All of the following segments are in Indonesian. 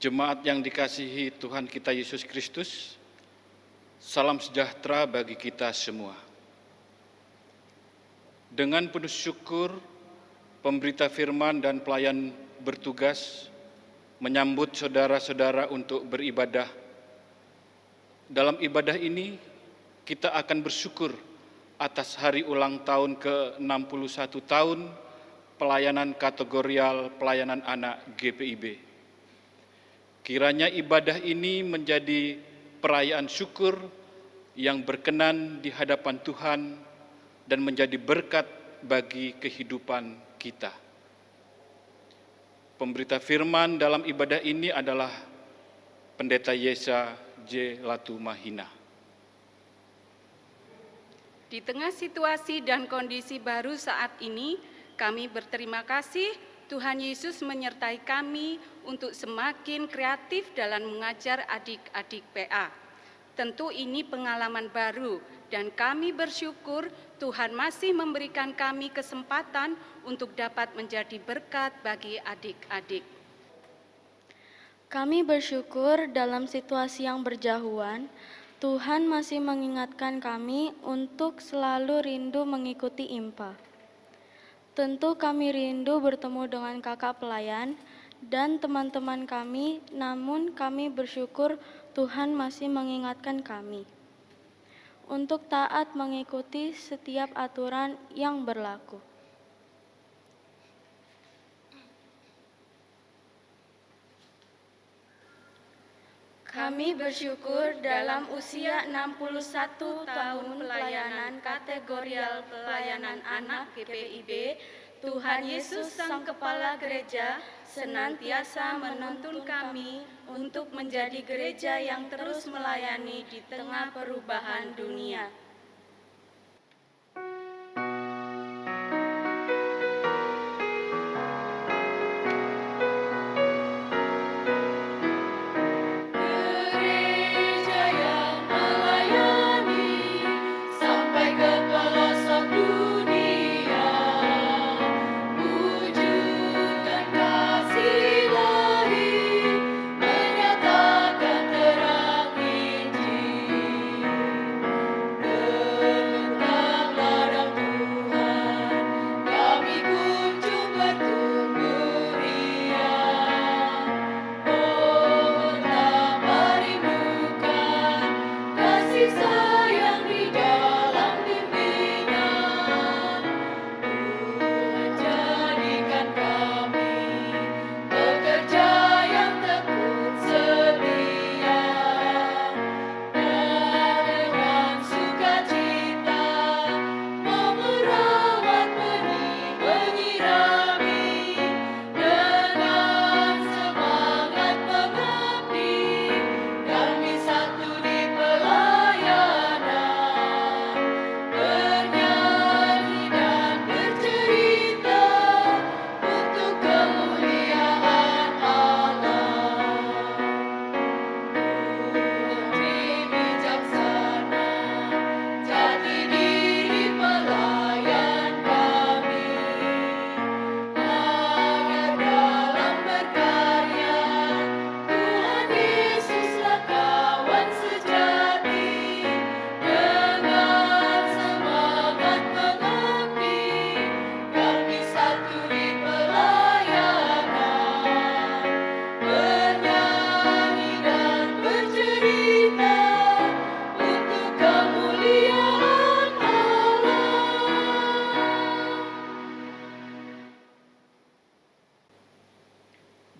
Jemaat yang dikasihi Tuhan kita Yesus Kristus, salam sejahtera bagi kita semua. Dengan penuh syukur, pemberita firman dan pelayan bertugas menyambut saudara-saudara untuk beribadah. Dalam ibadah ini, kita akan bersyukur atas hari ulang tahun ke-61 tahun pelayanan kategorial pelayanan anak GPIB. Kiranya ibadah ini menjadi perayaan syukur yang berkenan di hadapan Tuhan dan menjadi berkat bagi kehidupan kita. Pemberita firman dalam ibadah ini adalah Pendeta Yesa J. Latumahina. Di tengah situasi dan kondisi baru saat ini, kami berterima kasih Tuhan Yesus menyertai kami untuk semakin kreatif dalam mengajar adik-adik PA. Tentu ini pengalaman baru dan kami bersyukur Tuhan masih memberikan kami kesempatan untuk dapat menjadi berkat bagi adik-adik. Kami bersyukur dalam situasi yang berjauhan, Tuhan masih mengingatkan kami untuk selalu rindu mengikuti IMPA. Tentu kami rindu bertemu dengan kakak pelayan dan teman-teman kami, namun kami bersyukur Tuhan masih mengingatkan kami untuk taat mengikuti setiap aturan yang berlaku. Kami bersyukur dalam usia 61 tahun pelayanan kategorial pelayanan anak GPIB, Tuhan Yesus Sang Kepala Gereja senantiasa menuntun kami untuk menjadi gereja yang terus melayani di tengah perubahan dunia.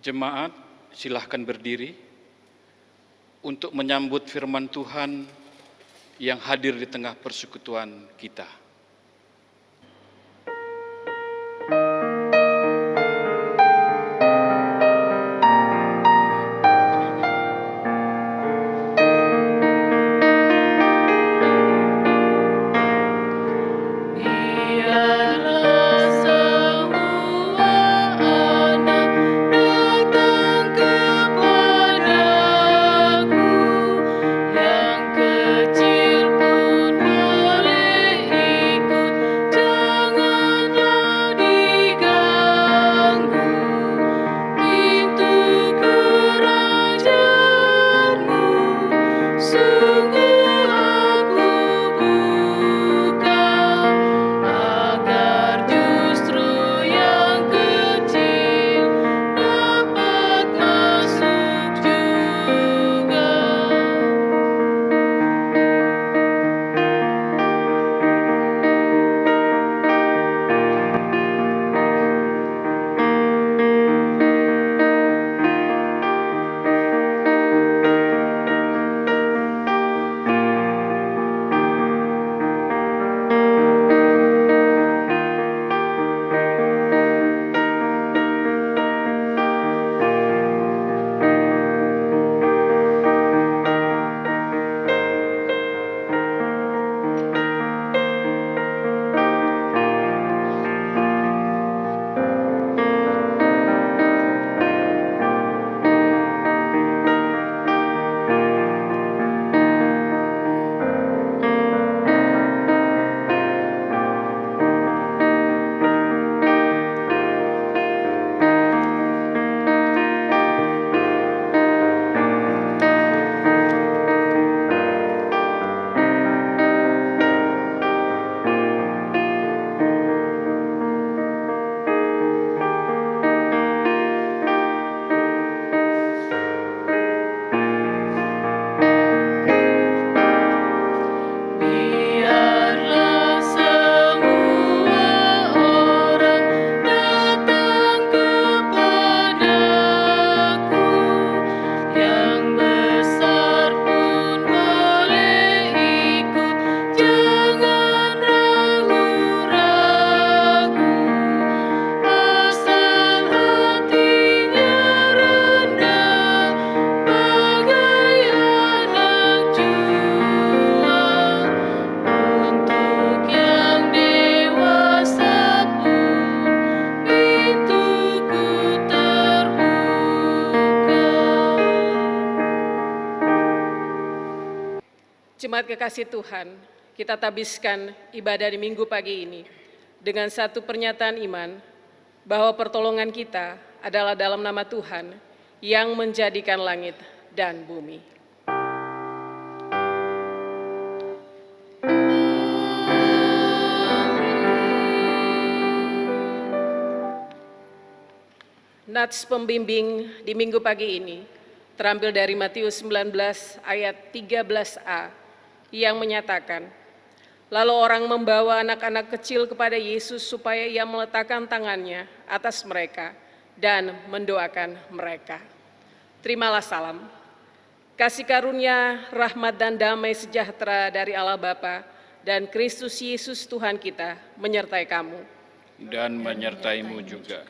Jemaat, silahkan berdiri untuk menyambut firman Tuhan yang hadir di tengah persekutuan kita. Kecil pun boleh Jemaat kekasih Tuhan, kita tabiskan ibadah di minggu pagi ini dengan satu pernyataan iman bahwa pertolongan kita adalah dalam nama Tuhan yang menjadikan langit dan bumi. Nats pembimbing di minggu pagi ini terambil dari Matius 19 ayat 13a yang menyatakan, lalu orang membawa anak-anak kecil kepada Yesus supaya ia meletakkan tangannya atas mereka dan mendoakan mereka. Terimalah salam, kasih karunia, rahmat dan damai sejahtera dari Allah Bapa dan Kristus Yesus Tuhan kita menyertai kamu. Dan menyertaimu juga.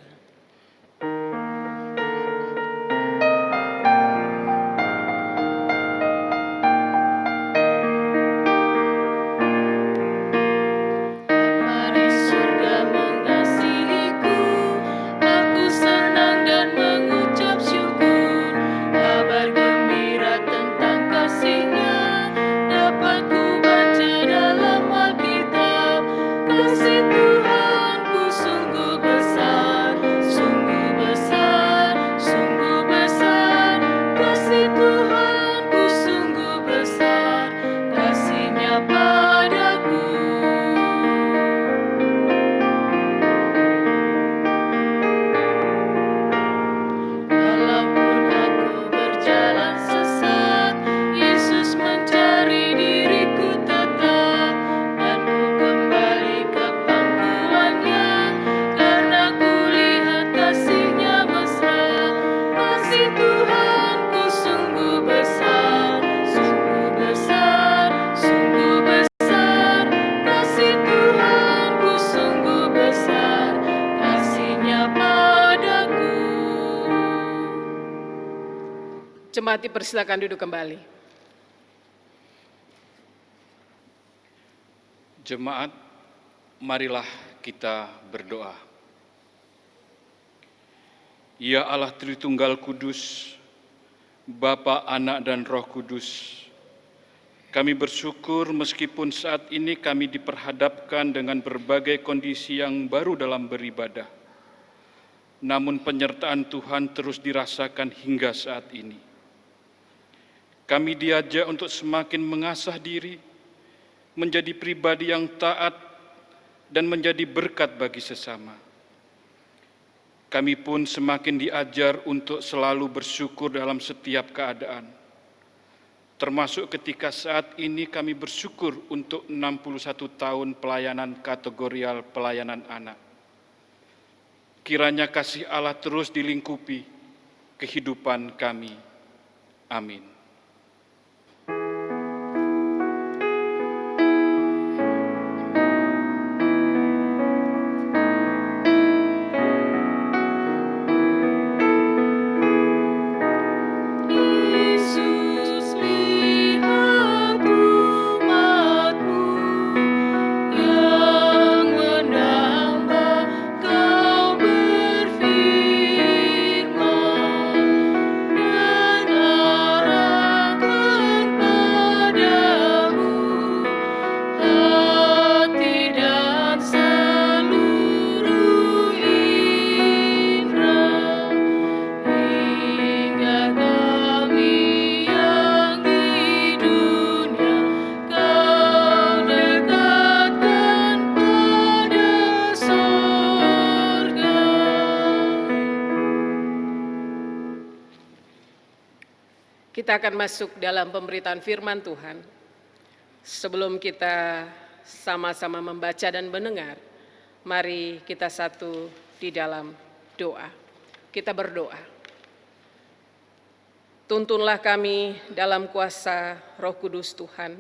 Jemaat dipersilakan duduk kembali. Jemaat, marilah kita berdoa. Ya Allah Tritunggal Kudus, Bapa, Anak, dan Roh Kudus, kami bersyukur meskipun saat ini kami diperhadapkan dengan berbagai kondisi yang baru dalam beribadah. Namun penyertaan Tuhan terus dirasakan hingga saat ini. Kami diajak untuk semakin mengasah diri, menjadi pribadi yang taat, dan menjadi berkat bagi sesama. Kami pun semakin diajar untuk selalu bersyukur dalam setiap keadaan. Termasuk ketika saat ini kami bersyukur untuk 61 tahun pelayanan kategorial pelayanan anak. Kiranya kasih Allah terus dilingkupi kehidupan kami. Amin. Kita akan masuk dalam pemberitaan firman Tuhan. Sebelum kita sama-sama membaca dan mendengar, mari kita satu di dalam doa. Kita berdoa. Tuntunlah kami dalam kuasa Roh Kudus Tuhan,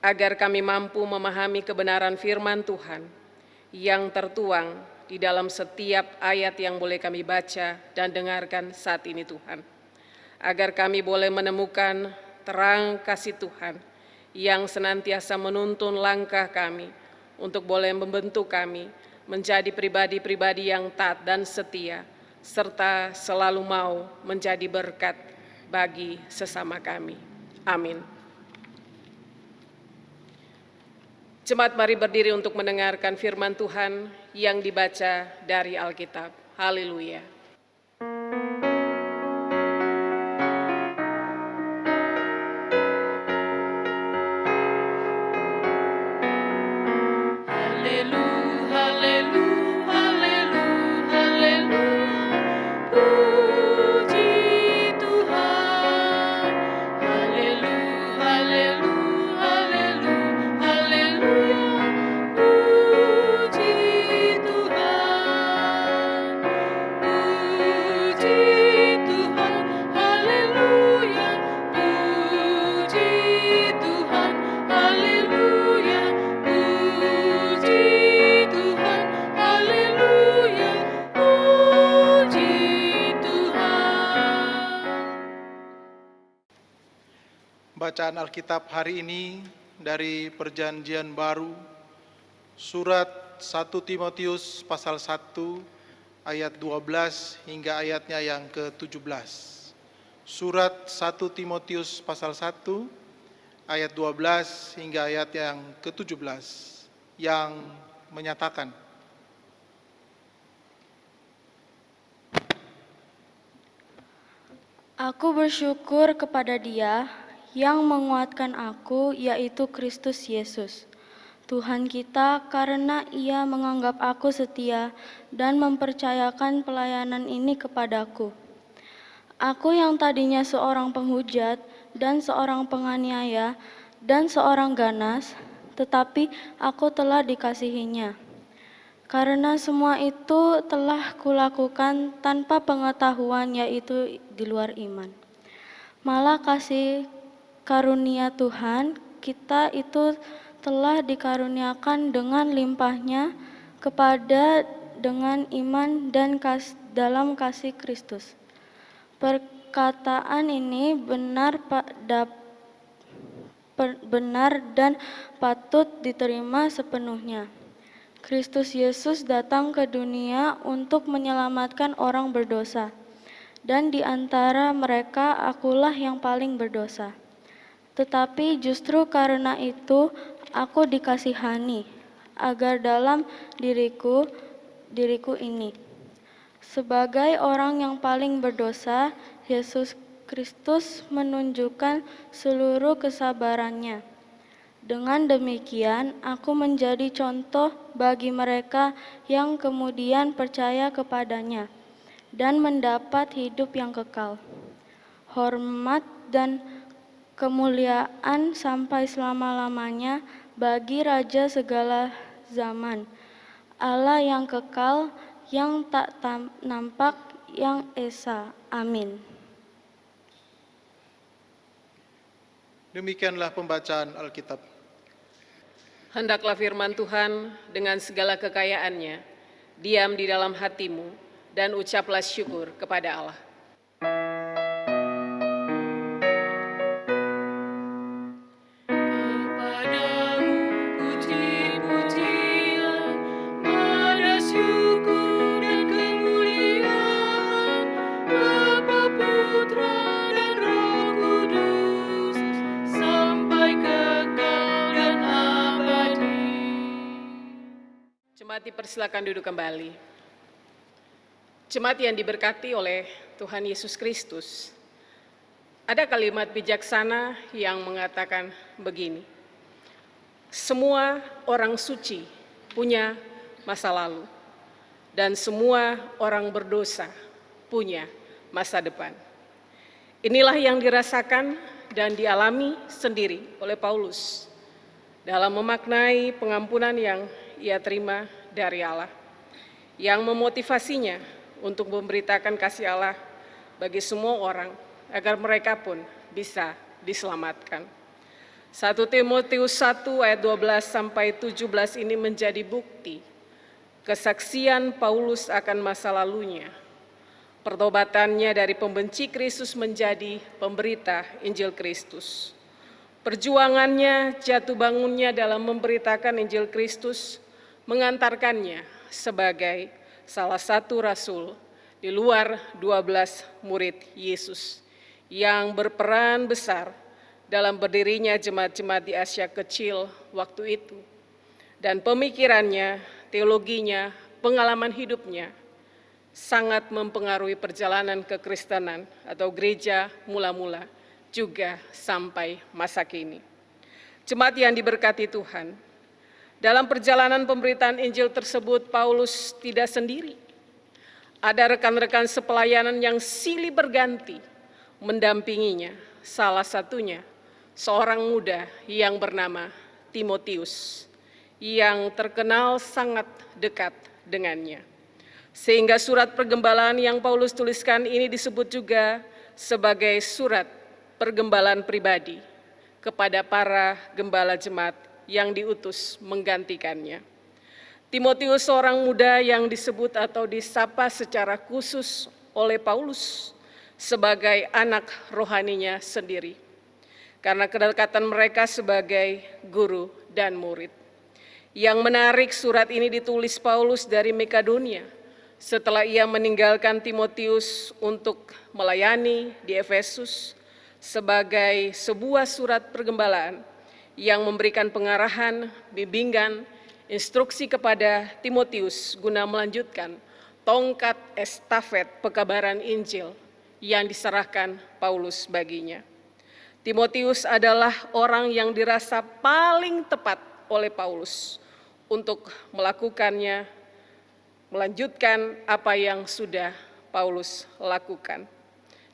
agar kami mampu memahami kebenaran firman Tuhan yang tertuang di dalam setiap ayat yang boleh kami baca dan dengarkan saat ini Tuhan. Agar kami boleh menemukan terang kasih Tuhan yang senantiasa menuntun langkah kami untuk boleh membentuk kami menjadi pribadi-pribadi yang taat dan setia, serta selalu mau menjadi berkat bagi sesama kami. Amin. Jemaat mari berdiri untuk mendengarkan firman Tuhan yang dibaca dari Alkitab. Haleluya. Bacaan Alkitab hari ini dari Perjanjian Baru, surat 1 Timotius pasal 1 ayat 12 hingga ayatnya yang ke-17. Surat 1 Timotius pasal 1 ayat 12 hingga ayat yang ke-17 yang menyatakan, Aku bersyukur kepada Dia yang menguatkan aku, yaitu Kristus Yesus, Tuhan kita, karena Ia menganggap aku setia dan mempercayakan pelayanan ini kepadaku. Aku yang tadinya seorang penghujat dan seorang penganiaya dan seorang ganas, tetapi aku telah dikasihinya. Karena semua itu telah kulakukan tanpa pengetahuan, yaitu di luar iman. Malah kasih karunia Tuhan kita itu telah dikaruniakan dengan limpahnya kepada dengan iman dan dalam kasih Kristus. Perkataan ini benar dan patut diterima sepenuhnya. Kristus Yesus datang ke dunia untuk menyelamatkan orang berdosa, dan di antara mereka akulah yang paling berdosa. Tetapi justru karena itu aku dikasihani, agar dalam diriku ini, sebagai orang yang paling berdosa, Yesus Kristus menunjukkan seluruh kesabarannya. Dengan demikian, aku menjadi contoh bagi mereka yang kemudian percaya kepadanya dan mendapat hidup yang kekal. Hormat dan kemuliaan sampai selama-lamanya bagi Raja segala zaman, Allah yang kekal, yang tak nampak, yang esa. Amin. demikianlah pembacaan Alkitab. Hendaklah firman Tuhan dengan segala kekayaannya diam di dalam hatimu dan ucaplah syukur kepada Allah. Jemaat dipersilakan duduk kembali. Jemaat yang diberkati oleh Tuhan Yesus Kristus, ada kalimat bijaksana yang mengatakan begini, semua orang suci punya masa lalu, dan semua orang berdosa punya masa depan. Inilah yang dirasakan dan dialami sendiri oleh Paulus dalam memaknai pengampunan yang ia terima dari Allah, yang memotivasinya untuk memberitakan kasih Allah bagi semua orang agar mereka pun bisa diselamatkan. 1 Timotius 1 ayat 12 sampai 17 ini menjadi bukti kesaksian Paulus akan masa lalunya, pertobatannya dari pembenci Kristus menjadi pemberita Injil Kristus, perjuangannya, jatuh bangunnya dalam memberitakan Injil Kristus, mengantarkannya sebagai salah satu rasul di luar 12 murid Yesus yang berperan besar dalam berdirinya jemaat-jemaat di Asia Kecil waktu itu, dan pemikirannya, teologinya, pengalaman hidupnya sangat mempengaruhi perjalanan kekristenan atau gereja mula-mula juga sampai masa kini. Jemaat yang diberkati Tuhan, dalam perjalanan pemberitaan Injil tersebut Paulus tidak sendiri. Ada rekan-rekan sepelayanan yang silih berganti mendampinginya, salah satunya seorang muda yang bernama Timotius yang terkenal sangat dekat dengannya. Sehingga surat pergembalaan yang Paulus tuliskan ini disebut juga sebagai surat pergembalaan pribadi kepada para gembala jemaat yang diutus menggantikannya. Timotius seorang muda yang disebut atau disapa secara khusus oleh Paulus sebagai anak rohaninya sendiri, karena kedekatan mereka sebagai guru dan murid. Yang menarik, surat ini ditulis Paulus dari Makedonia setelah ia meninggalkan Timotius untuk melayani di Efesus sebagai sebuah surat pergembalaan yang memberikan pengarahan, bimbingan, instruksi kepada Timotius guna melanjutkan tongkat estafet pekabaran Injil yang diserahkan Paulus baginya. Timotius adalah orang yang dirasa paling tepat oleh Paulus untuk melanjutkan apa yang sudah Paulus lakukan.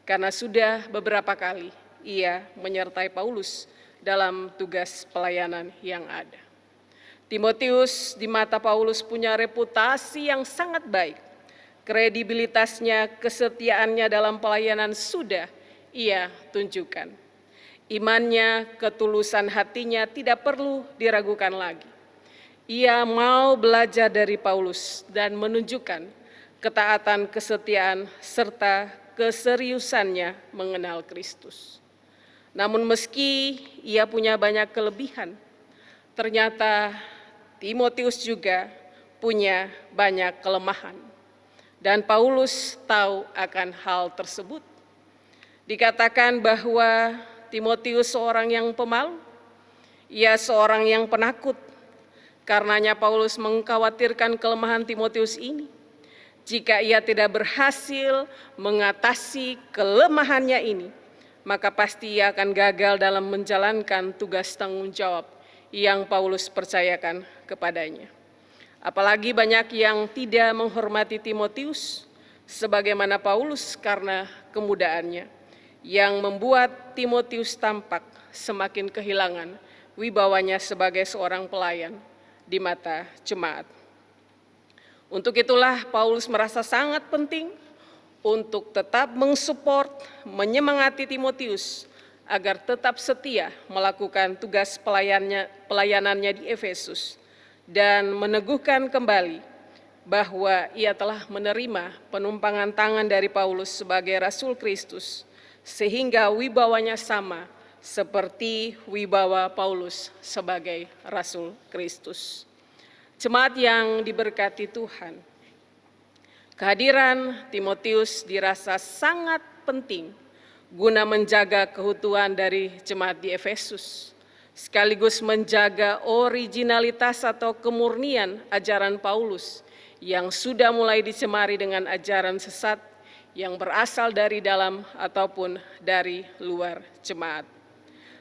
Karena sudah beberapa kali ia menyertai Paulus dalam tugas pelayanan yang ada. Timotius di mata Paulus punya reputasi yang sangat baik. Kredibilitasnya, kesetiaannya dalam pelayanan sudah ia tunjukkan. Imannya, ketulusan hatinya tidak perlu diragukan lagi. Ia mau belajar dari Paulus dan menunjukkan ketaatan, kesetiaan, serta keseriusannya mengenal Kristus. Namun meski ia punya banyak kelebihan, ternyata Timotius juga punya banyak kelemahan. Dan Paulus tahu akan hal tersebut. Dikatakan bahwa Timotius seorang yang pemalu, ia seorang yang penakut. Karenanya Paulus mengkhawatirkan kelemahan Timotius ini. Jika ia tidak berhasil mengatasi kelemahannya ini, maka pasti ia akan gagal dalam menjalankan tugas tanggung jawab yang Paulus percayakan kepadanya. Apalagi banyak yang tidak menghormati Timotius sebagaimana Paulus karena kemudaannya, yang membuat Timotius tampak semakin kehilangan wibawanya sebagai seorang pelayan di mata jemaat. Untuk itulah Paulus merasa sangat penting untuk tetap mensupport, menyemangati Timotius agar tetap setia melakukan tugas pelayanannya di Efesus dan meneguhkan kembali bahwa ia telah menerima penumpangan tangan dari Paulus sebagai Rasul Kristus sehingga wibawanya sama seperti wibawa Paulus sebagai Rasul Kristus. Jemaat yang diberkati Tuhan, kehadiran Timotius dirasa sangat penting guna menjaga keutuhan dari jemaat di Efesus, sekaligus menjaga originalitas atau kemurnian ajaran Paulus yang sudah mulai dicemari dengan ajaran sesat yang berasal dari dalam ataupun dari luar jemaat.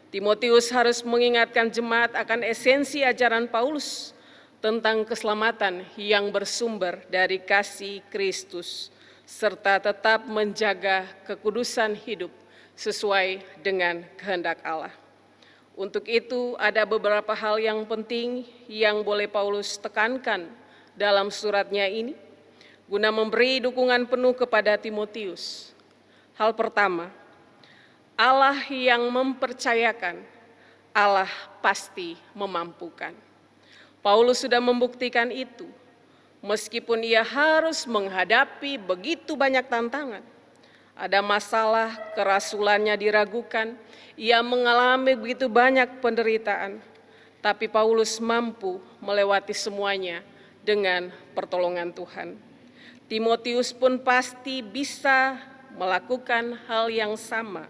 Timotius harus mengingatkan jemaat akan esensi ajaran Paulus tentang keselamatan yang bersumber dari kasih Kristus, serta tetap menjaga kekudusan hidup sesuai dengan kehendak Allah. Untuk itu ada beberapa hal yang penting yang boleh Paulus tekankan dalam suratnya ini, guna memberi dukungan penuh kepada Timotius. Hal pertama, Allah yang mempercayakan, Allah pasti memampukan. Paulus sudah membuktikan itu, meskipun ia harus menghadapi begitu banyak tantangan. Ada masalah, kerasulannya diragukan, ia mengalami begitu banyak penderitaan, tapi Paulus mampu melewati semuanya dengan pertolongan Tuhan. Timotius pun pasti bisa melakukan hal yang sama.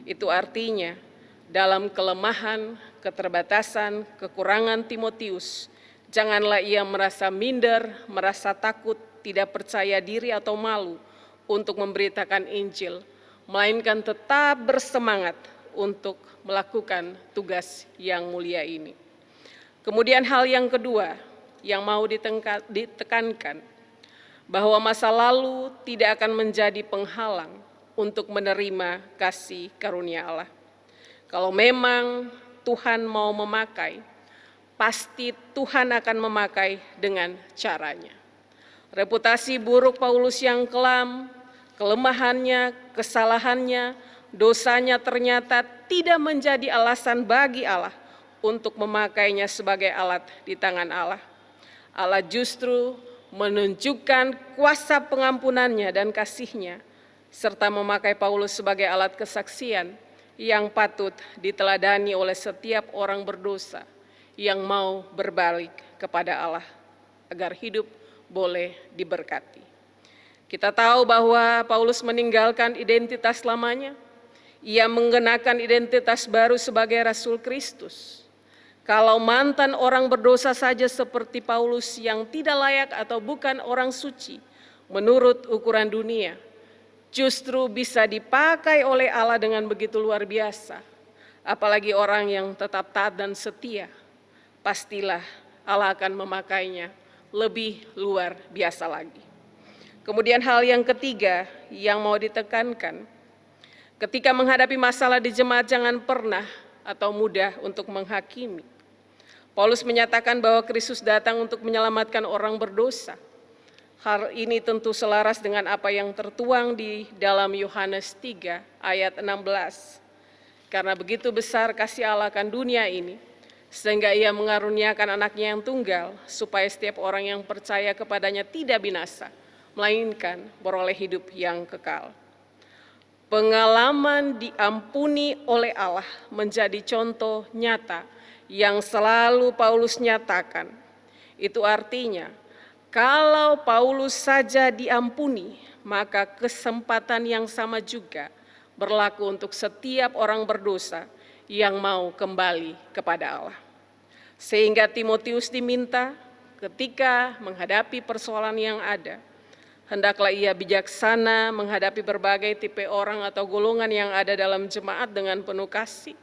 Itu artinya dalam kelemahan, keterbatasan, kekurangan Timotius, Janganlah ia merasa minder, merasa takut, tidak percaya diri atau malu untuk memberitakan Injil, melainkan tetap bersemangat untuk melakukan tugas yang mulia ini. Kemudian hal yang kedua yang mau ditekankan, bahwa masa lalu tidak akan menjadi penghalang untuk menerima kasih karunia Allah. Kalau memang Tuhan mau memakai, pasti Tuhan akan memakai dengan caranya. Reputasi buruk Paulus yang kelam, kelemahannya, kesalahannya, dosanya ternyata tidak menjadi alasan bagi Allah untuk memakainya sebagai alat di tangan Allah. Allah justru menunjukkan kuasa pengampunannya dan kasih-Nya, serta memakai Paulus sebagai alat kesaksian yang patut diteladani oleh setiap orang berdosa yang mau berbalik kepada Allah, agar hidup boleh diberkati. Kita tahu bahwa Paulus meninggalkan identitas lamanya, ia mengenakan identitas baru sebagai Rasul Kristus. Kalau mantan orang berdosa saja seperti Paulus yang tidak layak atau bukan orang suci menurut ukuran dunia, justru bisa dipakai oleh Allah dengan begitu luar biasa. Apalagi orang yang tetap taat dan setia, pastilah Allah akan memakainya lebih luar biasa lagi. Kemudian hal yang ketiga yang mau ditekankan, ketika menghadapi masalah di jemaat jangan pernah atau mudah untuk menghakimi. Paulus menyatakan bahwa Kristus datang untuk menyelamatkan orang berdosa. Hal ini tentu selaras dengan apa yang tertuang di dalam Yohanes 3 ayat 16. Karena begitu besar kasih Allah akan dunia ini, sehingga ia mengaruniakan anaknya yang tunggal, supaya setiap orang yang percaya kepadanya tidak binasa, melainkan beroleh hidup yang kekal. Pengalaman diampuni oleh Allah menjadi contoh nyata yang selalu Paulus nyatakan. Itu artinya, kalau Paulus saja diampuni, maka kesempatan yang sama juga berlaku untuk setiap orang berdosa yang mau kembali kepada Allah. Sehingga Timotius diminta ketika menghadapi persoalan yang ada, hendaklah ia bijaksana menghadapi berbagai tipe orang atau golongan yang ada dalam jemaat dengan penuh kasih.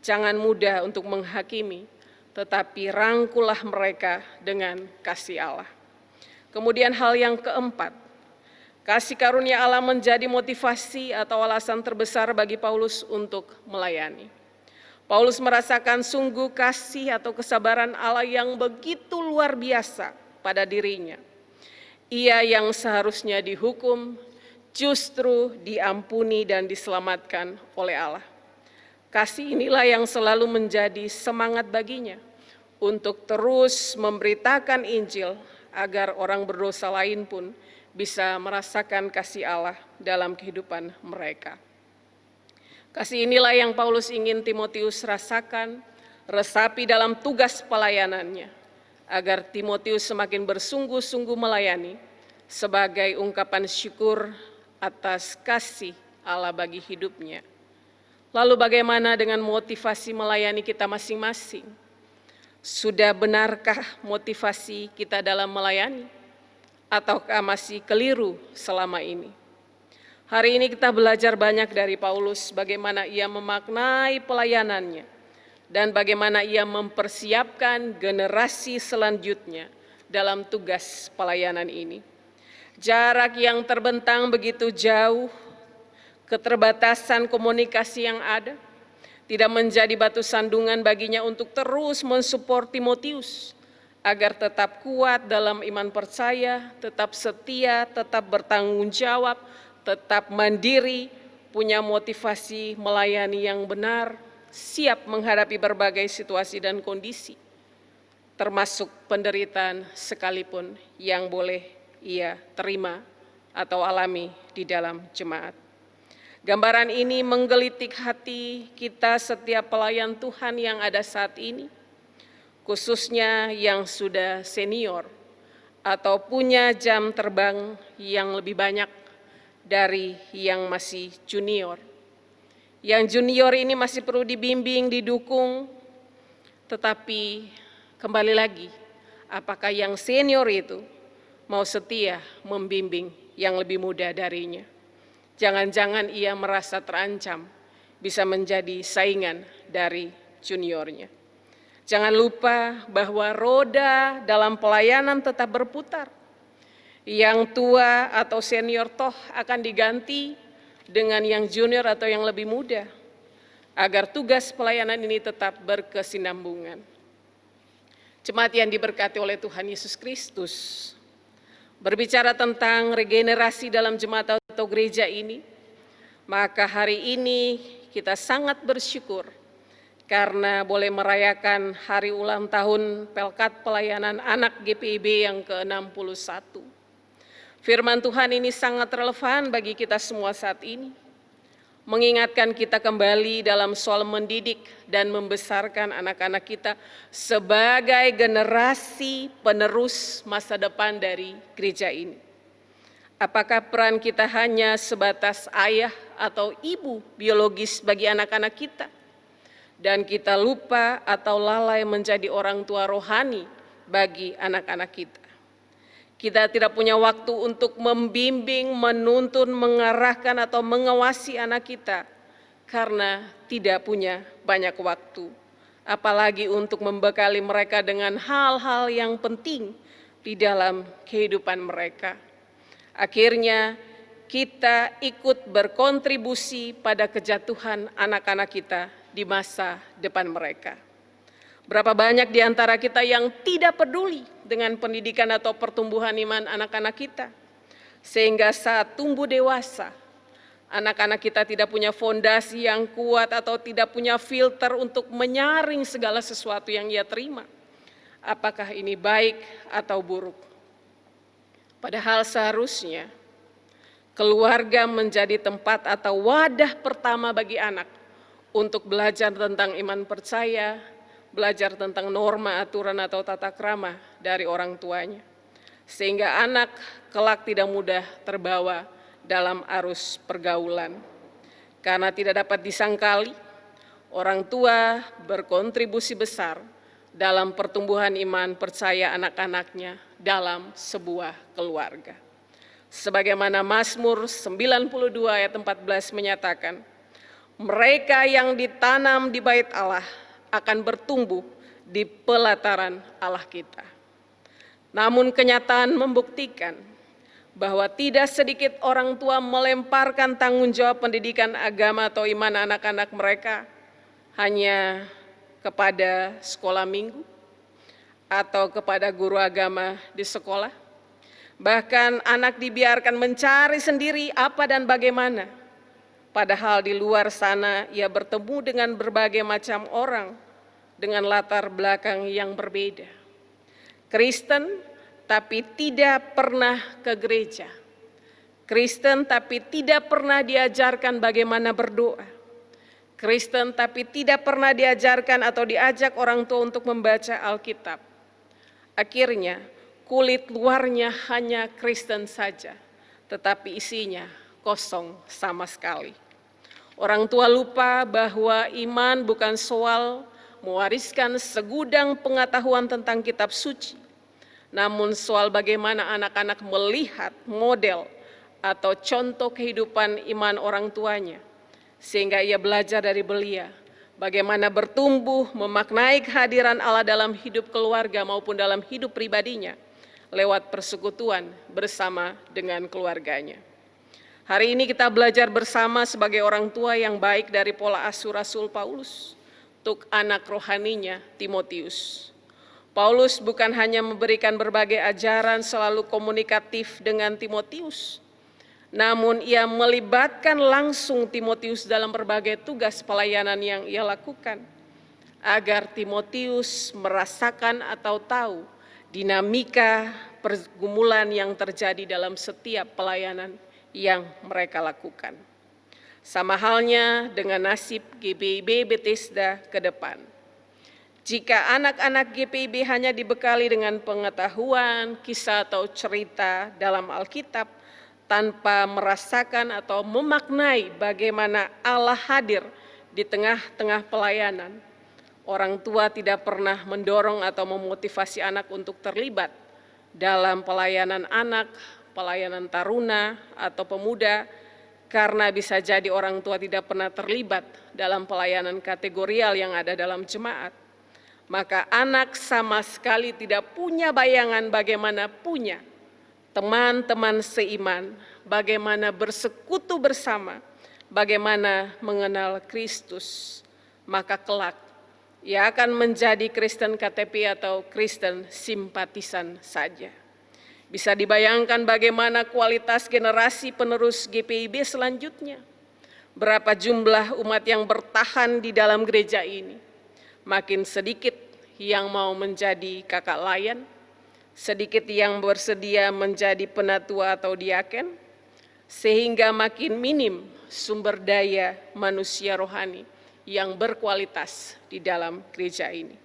Jangan mudah untuk menghakimi, tetapi rangkullah mereka dengan kasih Allah. Kemudian hal yang keempat, kasih karunia Allah menjadi motivasi atau alasan terbesar bagi Paulus untuk melayani. Paulus merasakan sungguh kasih atau kesabaran Allah yang begitu luar biasa pada dirinya. Ia yang seharusnya dihukum justru diampuni dan diselamatkan oleh Allah. Kasih inilah yang selalu menjadi semangat baginya untuk terus memberitakan Injil agar orang berdosa lain pun bisa merasakan kasih Allah dalam kehidupan mereka. Kasih inilah yang Paulus ingin Timotius rasakan, resapi dalam tugas pelayanannya, agar Timotius semakin bersungguh-sungguh melayani sebagai ungkapan syukur atas kasih Allah bagi hidupnya. Lalu bagaimana dengan motivasi melayani kita masing-masing? Sudah benarkah motivasi kita dalam melayani? Ataukah masih keliru selama ini? Hari ini kita belajar banyak dari Paulus bagaimana ia memaknai pelayanannya dan bagaimana ia mempersiapkan generasi selanjutnya dalam tugas pelayanan ini. Jarak yang terbentang begitu jauh, keterbatasan komunikasi yang ada, tidak menjadi batu sandungan baginya untuk terus mensupport Timotius agar tetap kuat dalam iman percaya, tetap setia, tetap bertanggung jawab, tetap mandiri, punya motivasi melayani yang benar, siap menghadapi berbagai situasi dan kondisi, termasuk penderitaan sekalipun yang boleh ia terima atau alami di dalam jemaat. Gambaran ini menggelitik hati kita setiap pelayan Tuhan yang ada saat ini, khususnya yang sudah senior atau punya jam terbang yang lebih banyak dari yang masih junior. Yang junior ini masih perlu dibimbing, didukung, tetapi kembali lagi apakah yang senior itu mau setia membimbing yang lebih muda darinya. Jangan-jangan ia merasa terancam bisa menjadi saingan dari juniornya. Jangan lupa bahwa roda dalam pelayanan tetap berputar. Yang tua atau senior toh akan diganti dengan yang junior atau yang lebih muda, agar tugas pelayanan ini tetap berkesinambungan. Jemaat yang diberkati oleh Tuhan Yesus Kristus, berbicara tentang regenerasi dalam jemaat atau gereja ini, maka hari ini kita sangat bersyukur karena boleh merayakan hari ulang tahun Pelkat Pelayanan Anak GPIB yang ke-61. Firman Tuhan ini sangat relevan bagi kita semua saat ini, mengingatkan kita kembali dalam soal mendidik dan membesarkan anak-anak kita sebagai generasi penerus masa depan dari gereja ini. Apakah peran kita hanya sebatas ayah atau ibu biologis bagi anak-anak kita? Dan kita lupa atau lalai menjadi orang tua rohani bagi anak-anak kita. Kita tidak punya waktu untuk membimbing, menuntun, mengarahkan atau mengawasi anak kita karena tidak punya banyak waktu. Apalagi untuk membekali mereka dengan hal-hal yang penting di dalam kehidupan mereka. Akhirnya kita ikut berkontribusi pada kejatuhan anak-anak kita di masa depan mereka. Berapa banyak di antara kita yang tidak peduli dengan pendidikan atau pertumbuhan iman anak-anak kita, sehingga saat tumbuh dewasa, anak-anak kita tidak punya fondasi yang kuat atau tidak punya filter untuk menyaring segala sesuatu yang ia terima. Apakah ini baik atau buruk? Padahal seharusnya keluarga menjadi tempat atau wadah pertama bagi anak untuk belajar tentang iman percaya, belajar tentang norma, aturan, atau tata krama dari orang tuanya. Sehingga anak kelak tidak mudah terbawa dalam arus pergaulan. Karena tidak dapat disangkali, orang tua berkontribusi besar dalam pertumbuhan iman percaya anak-anaknya dalam sebuah keluarga. Sebagaimana Mazmur 92 ayat 14 menyatakan, mereka yang ditanam di bait Allah akan bertumbuh di pelataran Allah kita. Namun kenyataan membuktikan bahwa tidak sedikit orang tua melemparkan tanggung jawab pendidikan agama atau iman anak-anak mereka hanya kepada sekolah minggu atau kepada guru agama di sekolah. Bahkan anak dibiarkan mencari sendiri apa dan bagaimana. Padahal di luar sana ia bertemu dengan berbagai macam orang dengan latar belakang yang berbeda. Kristen tapi tidak pernah ke gereja. Kristen tapi tidak pernah diajarkan bagaimana berdoa. Kristen tapi tidak pernah diajarkan atau diajak orang tua untuk membaca Alkitab. Akhirnya kulit luarnya hanya Kristen saja, tetapi isinya kosong sama sekali. Orang tua lupa bahwa iman bukan soal mewariskan segudang pengetahuan tentang kitab suci, namun soal bagaimana anak-anak melihat model atau contoh kehidupan iman orang tuanya, sehingga ia belajar dari belia bagaimana bertumbuh memaknai kehadiran Allah dalam hidup keluarga maupun dalam hidup pribadinya lewat persekutuan bersama dengan keluarganya. Hari ini kita belajar bersama sebagai orang tua yang baik dari pola asuh Rasul Paulus untuk anak rohaninya Timotius. Paulus bukan hanya memberikan berbagai ajaran selalu komunikatif dengan Timotius, namun ia melibatkan langsung Timotius dalam berbagai tugas pelayanan yang ia lakukan, agar Timotius merasakan atau tahu dinamika pergumulan yang terjadi dalam setiap pelayanan yang mereka lakukan. Sama halnya dengan nasib GPIB Bethesda ke depan. Jika anak-anak GPIB hanya dibekali dengan pengetahuan, kisah atau cerita dalam Alkitab, tanpa merasakan atau memaknai bagaimana Allah hadir di tengah-tengah pelayanan, orang tua tidak pernah mendorong atau memotivasi anak untuk terlibat dalam pelayanan anak, pelayanan taruna atau pemuda, karena bisa jadi orang tua tidak pernah terlibat dalam pelayanan kategorial yang ada dalam jemaat, maka anak sama sekali tidak punya bayangan bagaimana punya teman-teman seiman, bagaimana bersekutu bersama, bagaimana mengenal Kristus. Maka kelak ia akan menjadi Kristen KTP atau Kristen simpatisan saja. Bisa dibayangkan bagaimana kualitas generasi penerus GPIB selanjutnya. Berapa jumlah umat yang bertahan di dalam gereja ini. Makin sedikit yang mau menjadi kakak layan, sedikit yang bersedia menjadi penatua atau diaken, sehingga makin minim sumber daya manusia rohani yang berkualitas di dalam gereja ini.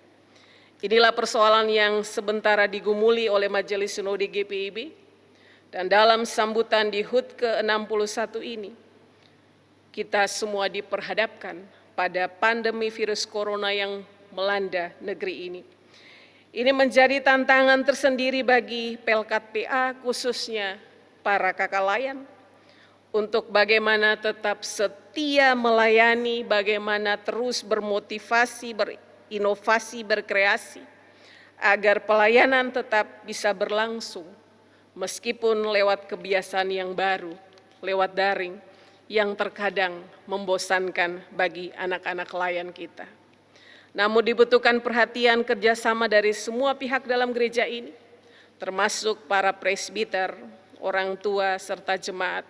Inilah persoalan yang sementara digumuli oleh Majelis Sinode GPIB, dan dalam sambutan di HUT ke-61 ini, kita semua diperhadapkan pada pandemi virus corona yang melanda negeri ini. Ini menjadi tantangan tersendiri bagi Pelkat PA, khususnya para kakak layan, untuk bagaimana tetap setia melayani, bagaimana terus bermotivasi, berinovasi, berkreasi, agar pelayanan tetap bisa berlangsung, meskipun lewat kebiasaan yang baru, lewat daring, yang terkadang membosankan bagi anak-anak layan kita. Namun dibutuhkan perhatian kerjasama dari semua pihak dalam gereja ini, termasuk para presbiter, orang tua, serta jemaat,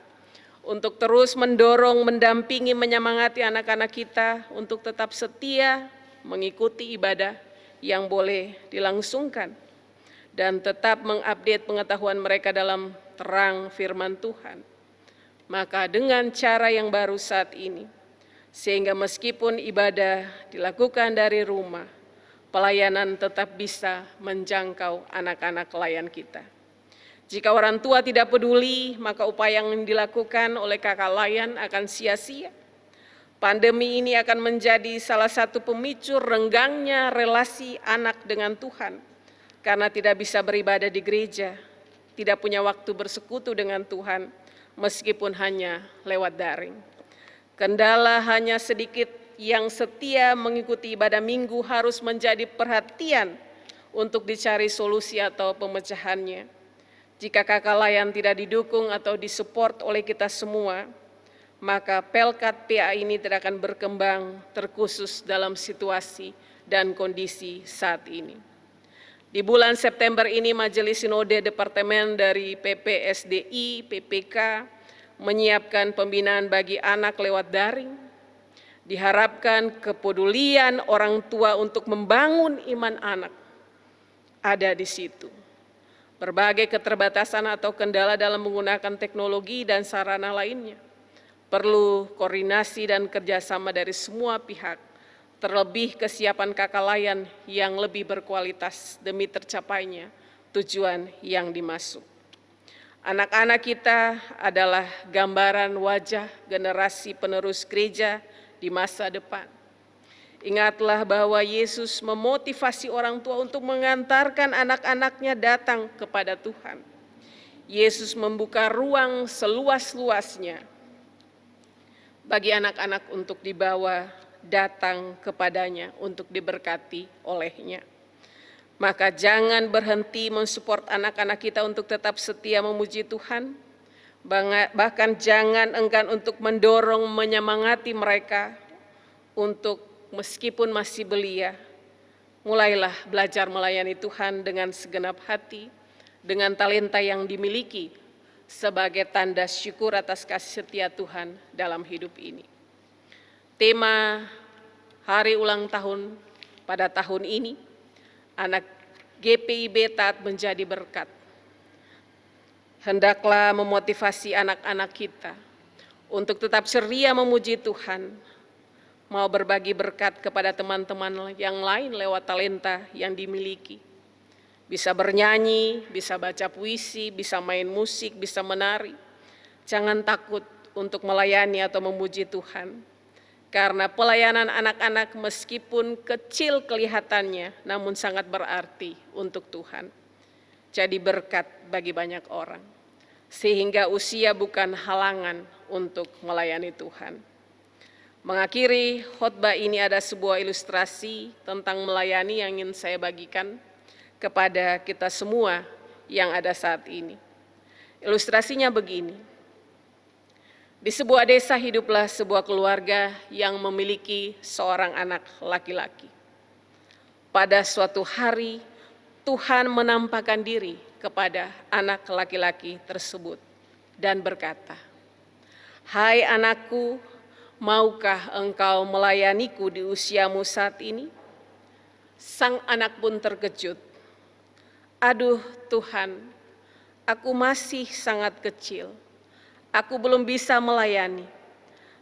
untuk terus mendorong, mendampingi, menyemangati anak-anak kita untuk tetap setia mengikuti ibadah yang boleh dilangsungkan dan tetap mengupdate pengetahuan mereka dalam terang firman Tuhan. Maka dengan cara yang baru saat ini, sehingga meskipun ibadah dilakukan dari rumah, pelayanan tetap bisa menjangkau anak-anak layan kita. Jika orang tua tidak peduli, maka upaya yang dilakukan oleh kakak layan akan sia-sia. Pandemi ini akan menjadi salah satu pemicu renggangnya relasi anak dengan Tuhan, karena tidak bisa beribadah di gereja, tidak punya waktu bersekutu dengan Tuhan, meskipun hanya lewat daring. Kendala hanya sedikit yang setia mengikuti ibadah minggu harus menjadi perhatian untuk dicari solusi atau pemecahannya. Jika kakak layan tidak didukung atau disupport oleh kita semua, maka Pelkat PA ini tidak akan berkembang terkhusus dalam situasi dan kondisi saat ini. Di bulan September ini Majelis Sinode Departemen dari PPSDI, PPK menyiapkan pembinaan bagi anak lewat daring. Diharapkan kepedulian orang tua untuk membangun iman anak ada di situ. Berbagai keterbatasan atau kendala dalam menggunakan teknologi dan sarana lainnya perlu koordinasi dan kerjasama dari semua pihak, terlebih kesiapan kakak layan yang lebih berkualitas demi tercapainya tujuan yang dimaksud. Anak-anak kita adalah gambaran wajah generasi penerus gereja di masa depan. Ingatlah bahwa Yesus memotivasi orang tua untuk mengantarkan anak-anaknya datang kepada Tuhan. Yesus membuka ruang seluas-luasnya bagi anak-anak untuk dibawa datang kepadanya untuk diberkati olehnya. Maka jangan berhenti mensupport anak-anak kita untuk tetap setia memuji Tuhan, bahkan jangan enggan untuk mendorong, menyemangati mereka untuk meskipun masih belia, mulailah belajar melayani Tuhan dengan segenap hati, dengan talenta yang dimiliki sebagai tanda syukur atas kasih setia Tuhan dalam hidup ini. Tema hari ulang tahun pada tahun ini, anak GPIB taat menjadi berkat. Hendaklah memotivasi anak-anak kita untuk tetap ceria memuji Tuhan, mau berbagi berkat kepada teman-teman yang lain lewat talenta yang dimiliki. Bisa bernyanyi, bisa baca puisi, bisa main musik, bisa menari. Jangan takut untuk melayani atau memuji Tuhan. Karena pelayanan anak-anak meskipun kecil kelihatannya, namun sangat berarti untuk Tuhan. Jadi berkat bagi banyak orang, sehingga usia bukan halangan untuk melayani Tuhan. Mengakhiri khotbah ini ada sebuah ilustrasi tentang melayani yang ingin saya bagikan kepada kita semua yang ada saat ini. Ilustrasinya begini. Di sebuah desa hiduplah sebuah keluarga yang memiliki seorang anak laki-laki. Pada suatu hari, Tuhan menampakkan diri kepada anak laki-laki tersebut dan berkata, "Hai anakku, maukah engkau melayaniku di usiamu saat ini?" Sang anak pun terkejut. "Aduh Tuhan, aku masih sangat kecil. Aku belum bisa melayani.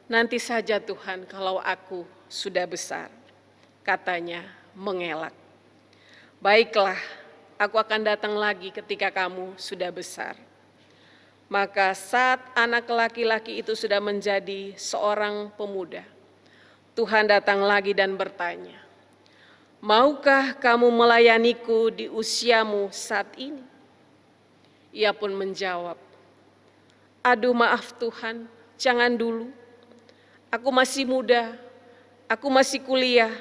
Nanti saja Tuhan kalau aku sudah besar," katanya mengelak. "Baiklah, aku akan datang lagi ketika kamu sudah besar." Maka saat anak laki-laki itu sudah menjadi seorang pemuda, Tuhan datang lagi dan bertanya, "Maukah kamu melayaniku di usiamu saat ini?" Ia pun menjawab, "Aduh maaf Tuhan, jangan dulu. Aku masih muda, aku masih kuliah,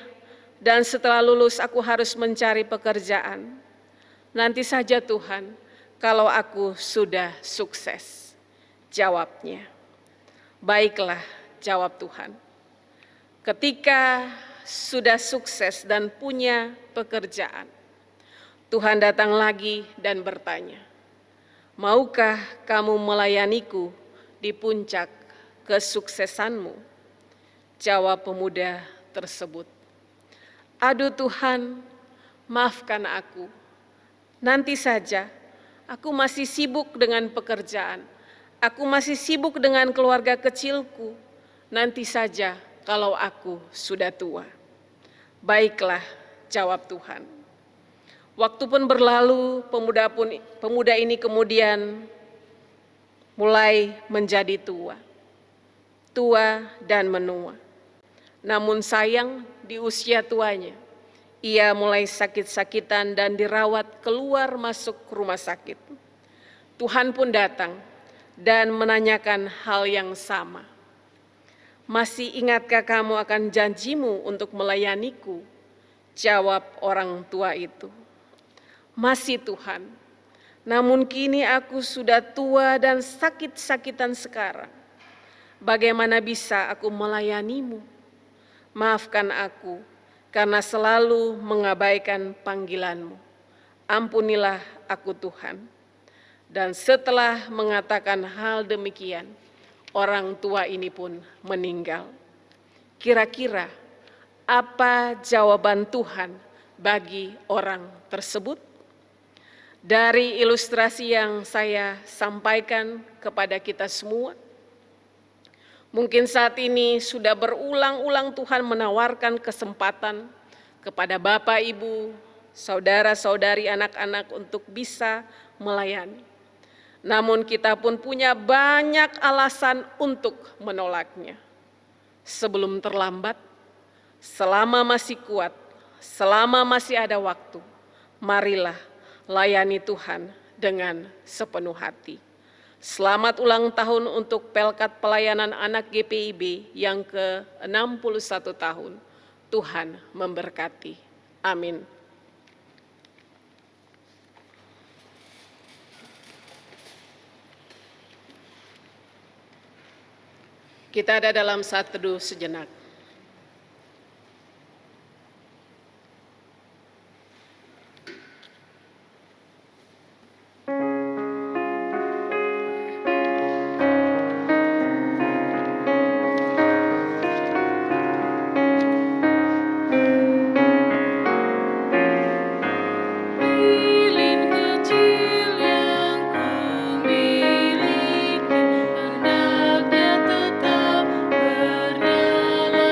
dan setelah lulus aku harus mencari pekerjaan. Nanti saja Tuhan, kalau aku sudah sukses." Jawabnya, "Baiklah," jawab Tuhan. Ketika sudah sukses dan punya pekerjaan, Tuhan datang lagi dan bertanya, "Maukah kamu melayaniku di puncak kesuksesanmu?" Jawab pemuda tersebut, "Aduh Tuhan, maafkan aku. Nanti saja, aku masih sibuk dengan pekerjaan. Aku masih sibuk dengan keluarga kecilku. Nanti saja kalau aku sudah tua." "Baiklah," jawab Tuhan. Waktu pun berlalu, pemuda ini kemudian mulai menjadi tua dan menua. Namun sayang, di usia tuanya, ia mulai sakit-sakitan dan dirawat keluar masuk rumah sakit. Tuhan pun datang dan menanyakan hal yang sama. "Masih ingatkah kamu akan janjimu untuk melayaniku?" Jawab orang tua itu, "Masih Tuhan, namun kini aku sudah tua dan sakit-sakitan sekarang. Bagaimana bisa aku melayanimu? Maafkan aku karena selalu mengabaikan panggilanmu. Ampunilah aku Tuhan." Dan setelah mengatakan hal demikian, orang tua ini pun meninggal. Kira-kira apa jawaban Tuhan bagi orang tersebut? Dari ilustrasi yang saya sampaikan kepada kita semua, mungkin saat ini sudah berulang-ulang Tuhan menawarkan kesempatan kepada Bapak, Ibu, saudara-saudari, anak-anak untuk bisa melayani. Namun kita pun punya banyak alasan untuk menolaknya. Sebelum terlambat, selama masih kuat, selama masih ada waktu, marilah layani Tuhan dengan sepenuh hati. Selamat ulang tahun untuk Pelkat Pelayanan Anak GPIB yang ke-61 tahun. Tuhan memberkati. Amin. Kita ada dalam saat teduh sejenak. Hendaknya tetap berjalan.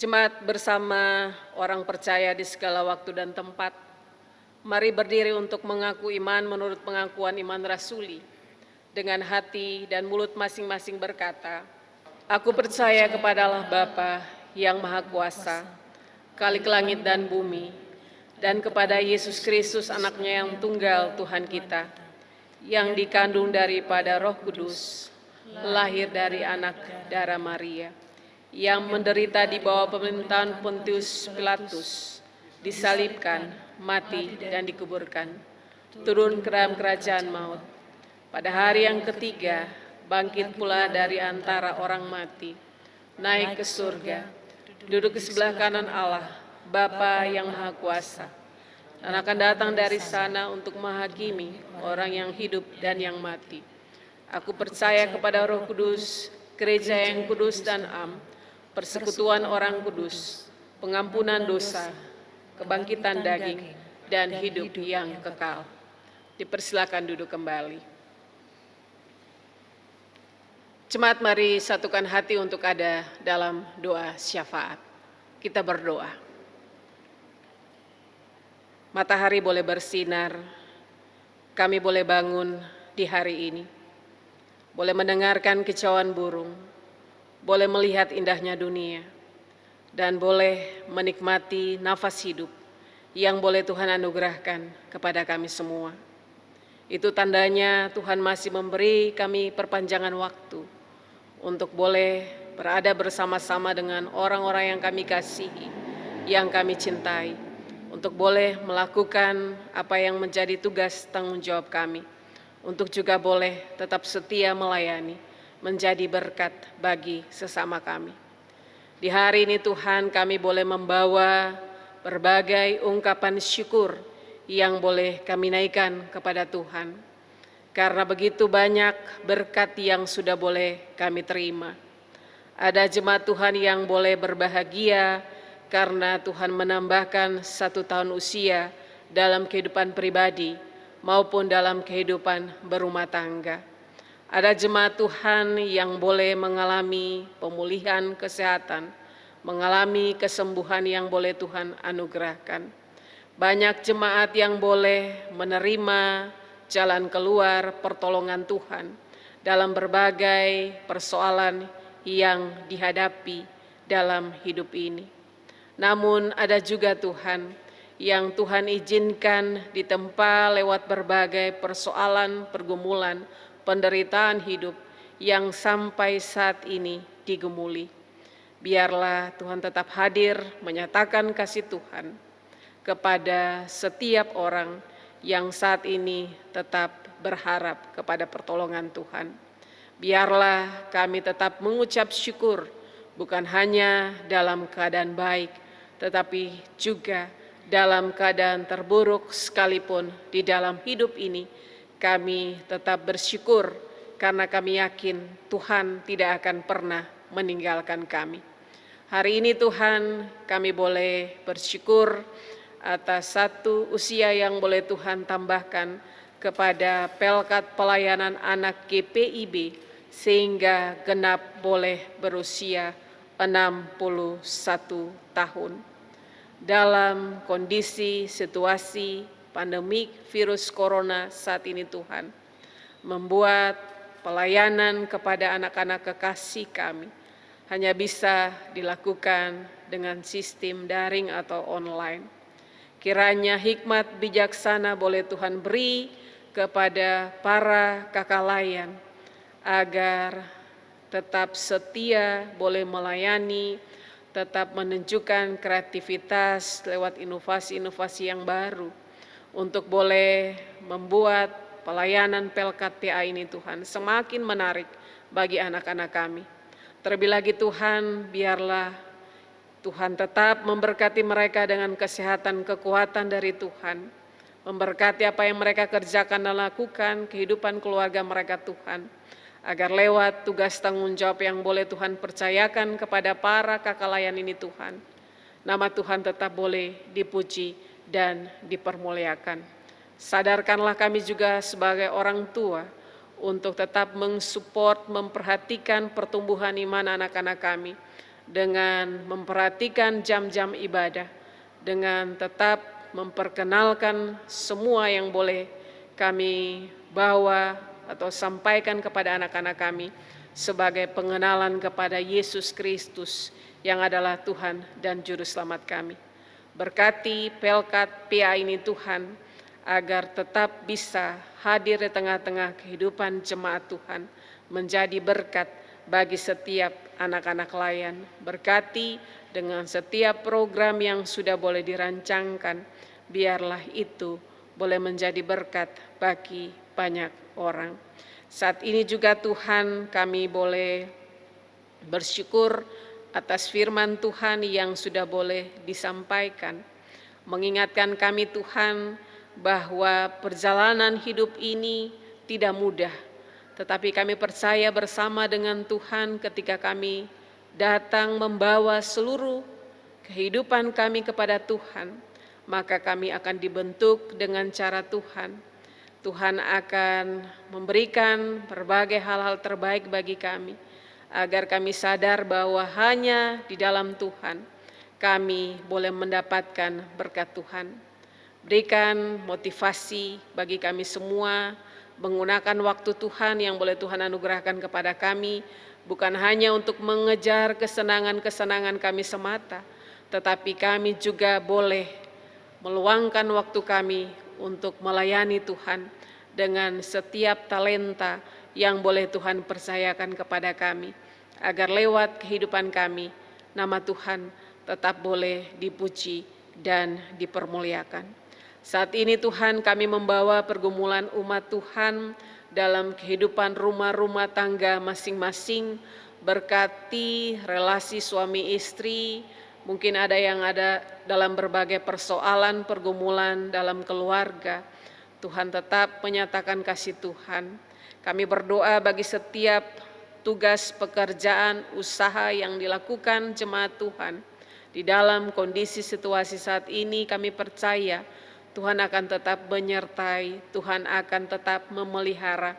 Jemaat bersama orang percaya di segala waktu dan tempat, mari berdiri untuk mengaku iman menurut pengakuan iman rasuli. Dengan hati dan mulut masing-masing berkata, Aku percaya kepada Allah Bapa yang Maha Kuasa, Khalik langit dan bumi, dan kepada Yesus Kristus anaknya yang tunggal Tuhan kita, yang dikandung daripada Roh Kudus, lahir dari anak darah Maria, yang menderita di bawah pemerintahan Pontius Pilatus, disalibkan, mati, dan dikuburkan, turun ke dalam kerajaan maut. Pada hari yang ketiga, bangkit pula dari antara orang mati, naik ke surga, duduk di sebelah kanan Allah, Bapa yang Maha Kuasa, dan akan datang dari sana untuk menghakimi orang yang hidup dan yang mati. Aku percaya kepada Roh Kudus, gereja yang kudus dan am, persekutuan orang kudus, pengampunan dosa, kebangkitan daging, dan hidup yang kekal. Dipersilakan duduk kembali. Jemaat, mari satukan hati untuk ada dalam doa syafaat. Kita berdoa. Matahari boleh bersinar, kami boleh bangun di hari ini, boleh mendengarkan kicauan burung, boleh melihat indahnya dunia, dan boleh menikmati nafas hidup yang boleh Tuhan anugerahkan kepada kami semua. Itu tandanya Tuhan masih memberi kami perpanjangan waktu untuk boleh berada bersama-sama dengan orang-orang yang kami kasihi, yang kami cintai, untuk boleh melakukan apa yang menjadi tugas tanggung jawab kami, untuk juga boleh tetap setia melayani, menjadi berkat bagi sesama kami. Di hari ini Tuhan, kami boleh membawa berbagai ungkapan syukur yang boleh kami naikkan kepada Tuhan, karena begitu banyak berkat yang sudah boleh kami terima. Ada jemaat Tuhan yang boleh berbahagia karena Tuhan menambahkan 1 tahun usia dalam kehidupan pribadi maupun dalam kehidupan berumah tangga. Ada jemaat Tuhan yang boleh mengalami pemulihan kesehatan, mengalami kesembuhan yang boleh Tuhan anugerahkan. Banyak jemaat yang boleh menerima jalan keluar pertolongan Tuhan dalam berbagai persoalan yang dihadapi dalam hidup ini. Namun ada juga Tuhan yang Tuhan izinkan ditempa lewat berbagai persoalan, pergumulan, penderitaan hidup yang sampai saat ini digemuli. Biarlah Tuhan tetap hadir menyatakan kasih Tuhan kepada setiap orang yang saat ini tetap berharap kepada pertolongan Tuhan. Biarlah kami tetap mengucap syukur bukan hanya dalam keadaan baik, tetapi juga dalam keadaan terburuk sekalipun di dalam hidup ini. Kami tetap bersyukur karena kami yakin Tuhan tidak akan pernah meninggalkan kami. Hari ini Tuhan, kami boleh bersyukur atas 1 usia yang boleh Tuhan tambahkan kepada Pelkat Pelayanan Anak GPIB sehingga genap boleh berusia 61 tahun. Dalam kondisi situasi pandemik virus corona saat ini Tuhan, membuat pelayanan kepada anak-anak kekasih kami hanya bisa dilakukan dengan sistem daring atau online. Kiranya hikmat bijaksana boleh Tuhan beri kepada para kakak layan, agar tetap setia boleh melayani, tetap menunjukkan kreativitas lewat inovasi-inovasi yang baru, untuk boleh membuat pelayanan Pelkat PA ini Tuhan semakin menarik bagi anak-anak kami. Terlebih lagi Tuhan, biarlah Tuhan tetap memberkati mereka dengan kesehatan, kekuatan dari Tuhan, memberkati apa yang mereka kerjakan dan lakukan, kehidupan keluarga mereka Tuhan, agar lewat tugas tanggung jawab yang boleh Tuhan percayakan kepada para kakak layan ini Tuhan, nama Tuhan tetap boleh dipuji dan dipermuliakan. Sadarkanlah kami juga sebagai orang tua untuk tetap mensupport, memperhatikan pertumbuhan iman anak-anak kami, dengan memperhatikan jam-jam ibadah, dengan tetap memperkenalkan semua yang boleh kami bawa atau sampaikan kepada anak-anak kami sebagai pengenalan kepada Yesus Kristus yang adalah Tuhan dan Juru Selamat kami. Berkati Pelkat PA ini Tuhan, agar tetap bisa hadir di tengah-tengah kehidupan jemaat Tuhan, menjadi berkat bagi setiap anak-anak layan. Berkati dengan setiap program yang sudah boleh dirancangkan, biarlah itu boleh menjadi berkat bagi banyak orang. Saat ini juga Tuhan, kami boleh bersyukur atas firman Tuhan yang sudah boleh disampaikan. Mengingatkan kami Tuhan bahwa perjalanan hidup ini tidak mudah, tetapi kami percaya bersama dengan Tuhan ketika kami datang membawa seluruh kehidupan kami kepada Tuhan, maka kami akan dibentuk dengan cara Tuhan. Tuhan akan memberikan berbagai hal-hal terbaik bagi kami, agar kami sadar bahwa hanya di dalam Tuhan kami boleh mendapatkan berkat Tuhan. Berikan motivasi bagi kami semua, menggunakan waktu Tuhan yang boleh Tuhan anugerahkan kepada kami, bukan hanya untuk mengejar kesenangan-kesenangan kami semata, tetapi kami juga boleh meluangkan waktu kami untuk melayani Tuhan dengan setiap talenta yang boleh Tuhan percayakan kepada kami, agar lewat kehidupan kami, nama Tuhan tetap boleh dipuji dan dipermuliakan. Saat ini Tuhan, kami membawa pergumulan umat Tuhan dalam kehidupan rumah-rumah tangga masing-masing. Berkati relasi suami istri, mungkin ada yang ada dalam berbagai persoalan pergumulan dalam keluarga. Tuhan tetap menyatakan kasih Tuhan. Kami berdoa bagi setiap tugas pekerjaan usaha yang dilakukan jemaat Tuhan. Di dalam kondisi situasi saat ini kami percaya Tuhan akan tetap menyertai, Tuhan akan tetap memelihara,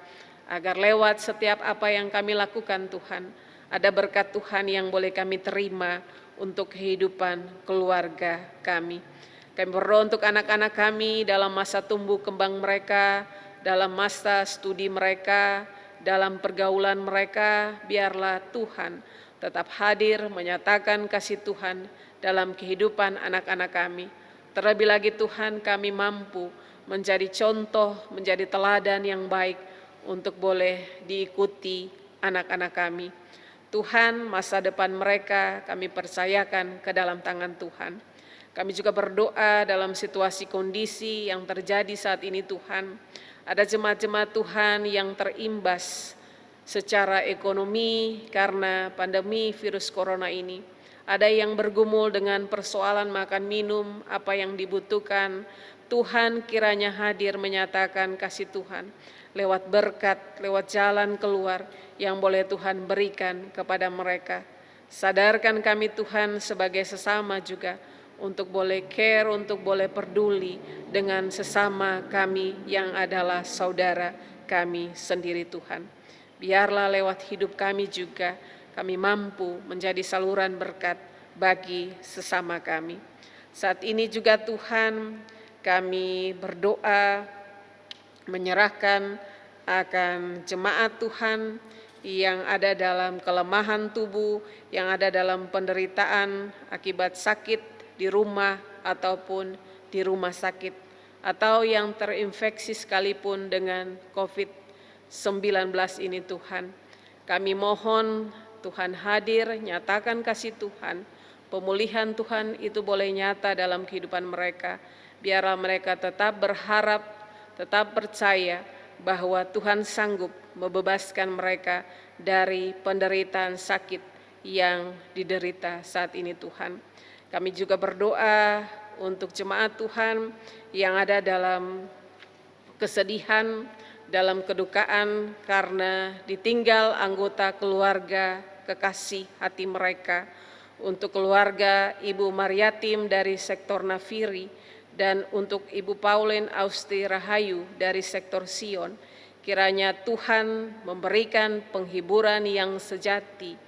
agar lewat setiap apa yang kami lakukan Tuhan, ada berkat Tuhan yang boleh kami terima untuk kehidupan keluarga kami. Kami berdoa untuk anak-anak kami dalam masa tumbuh kembang mereka, dalam masa studi mereka, dalam pergaulan mereka, biarlah Tuhan tetap hadir menyatakan kasih Tuhan dalam kehidupan anak-anak kami. Terlebih lagi Tuhan, kami mampu menjadi contoh, menjadi teladan yang baik untuk boleh diikuti anak-anak kami. Tuhan, masa depan mereka kami percayakan ke dalam tangan Tuhan. Kami juga berdoa dalam situasi kondisi yang terjadi saat ini Tuhan. Ada jemaat-jemaat Tuhan yang terimbas secara ekonomi karena pandemi virus corona ini. Ada yang bergumul dengan persoalan makan minum, apa yang dibutuhkan. Tuhan kiranya hadir menyatakan kasih Tuhan lewat berkat, lewat jalan keluar yang boleh Tuhan berikan kepada mereka. Sadarkan kami Tuhan sebagai sesama juga untuk boleh care, untuk boleh peduli dengan sesama kami yang adalah saudara kami sendiri Tuhan. Biarlah lewat hidup kami juga kami mampu menjadi saluran berkat bagi sesama kami. Saat ini juga Tuhan, kami berdoa menyerahkan akan jemaat Tuhan yang ada dalam kelemahan tubuh, yang ada dalam penderitaan akibat sakit di rumah ataupun di rumah sakit, atau yang terinfeksi sekalipun dengan COVID-19 ini Tuhan. Kami mohon Tuhan hadir, nyatakan kasih Tuhan, pemulihan Tuhan itu boleh nyata dalam kehidupan mereka. Biarlah mereka tetap berharap, tetap percaya bahwa Tuhan sanggup membebaskan mereka dari penderitaan sakit yang diderita saat ini Tuhan. Kami juga berdoa untuk jemaat Tuhan yang ada dalam kesedihan, dalam kedukaan karena ditinggal anggota keluarga kekasih hati mereka, untuk keluarga Ibu Mariatim dari sektor Nafiri, dan untuk Ibu Pauline Austi Rahayu dari sektor Sion. Kiranya Tuhan memberikan penghiburan yang sejati,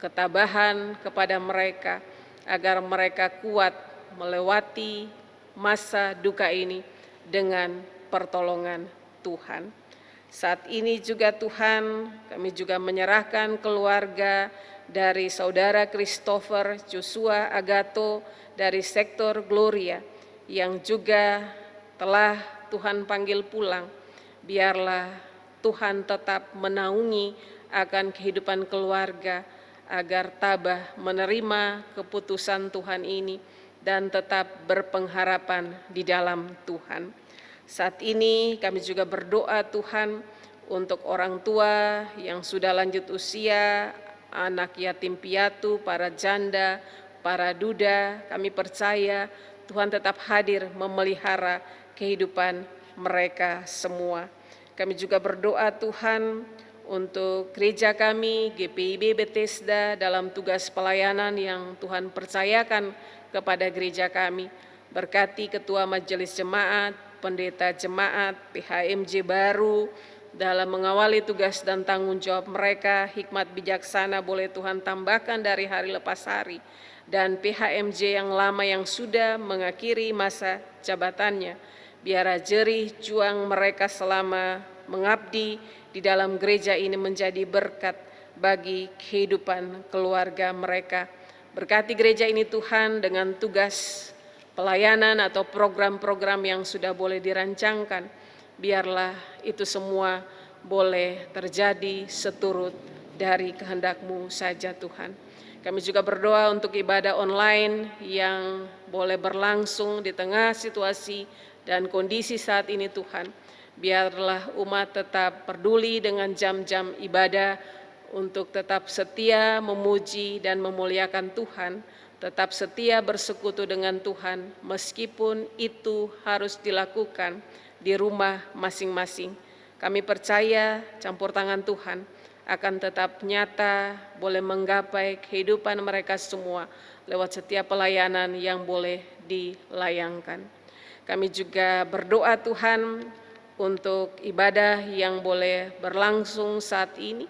ketabahan kepada mereka, agar mereka kuat melewati masa duka ini dengan pertolongan Tuhan. Saat ini juga Tuhan, kami juga menyerahkan keluarga dari Saudara Christopher Joshua Agato dari sektor Gloria yang juga telah Tuhan panggil pulang. Biarlah Tuhan tetap menaungi akan kehidupan keluarga agar tabah menerima keputusan Tuhan ini dan tetap berpengharapan di dalam Tuhan. Saat ini kami juga berdoa Tuhan untuk orang tua yang sudah lanjut usia, anak yatim piatu, para janda, para duda. Kami percaya Tuhan tetap hadir memelihara kehidupan mereka semua. Kami juga berdoa Tuhan untuk gereja kami, GPIB Bethesda dalam tugas pelayanan yang Tuhan percayakan kepada gereja kami. Berkati ketua majelis jemaat, pendeta jemaat, PHMJ baru, dalam mengawali tugas dan tanggung jawab mereka, hikmat bijaksana boleh Tuhan tambahkan dari hari lepas hari, dan PHMJ yang lama yang sudah mengakhiri masa jabatannya, biar jerih juang mereka selama mengabdi di dalam gereja ini menjadi berkat bagi kehidupan keluarga mereka. Berkati gereja ini Tuhan dengan tugas pelayanan atau program-program yang sudah boleh dirancangkan, biarlah itu semua boleh terjadi seturut dari kehendak-Mu saja Tuhan. Kami juga berdoa untuk ibadah online yang boleh berlangsung di tengah situasi dan kondisi saat ini Tuhan. Biarlah umat tetap peduli dengan jam-jam ibadah untuk tetap setia memuji dan memuliakan Tuhan, tetap setia bersekutu dengan Tuhan, meskipun itu harus dilakukan di rumah masing-masing. Kami percaya campur tangan Tuhan akan tetap nyata, boleh menggapai kehidupan mereka semua lewat setiap pelayanan yang boleh dilayangkan. Kami juga berdoa Tuhan untuk ibadah yang boleh berlangsung saat ini.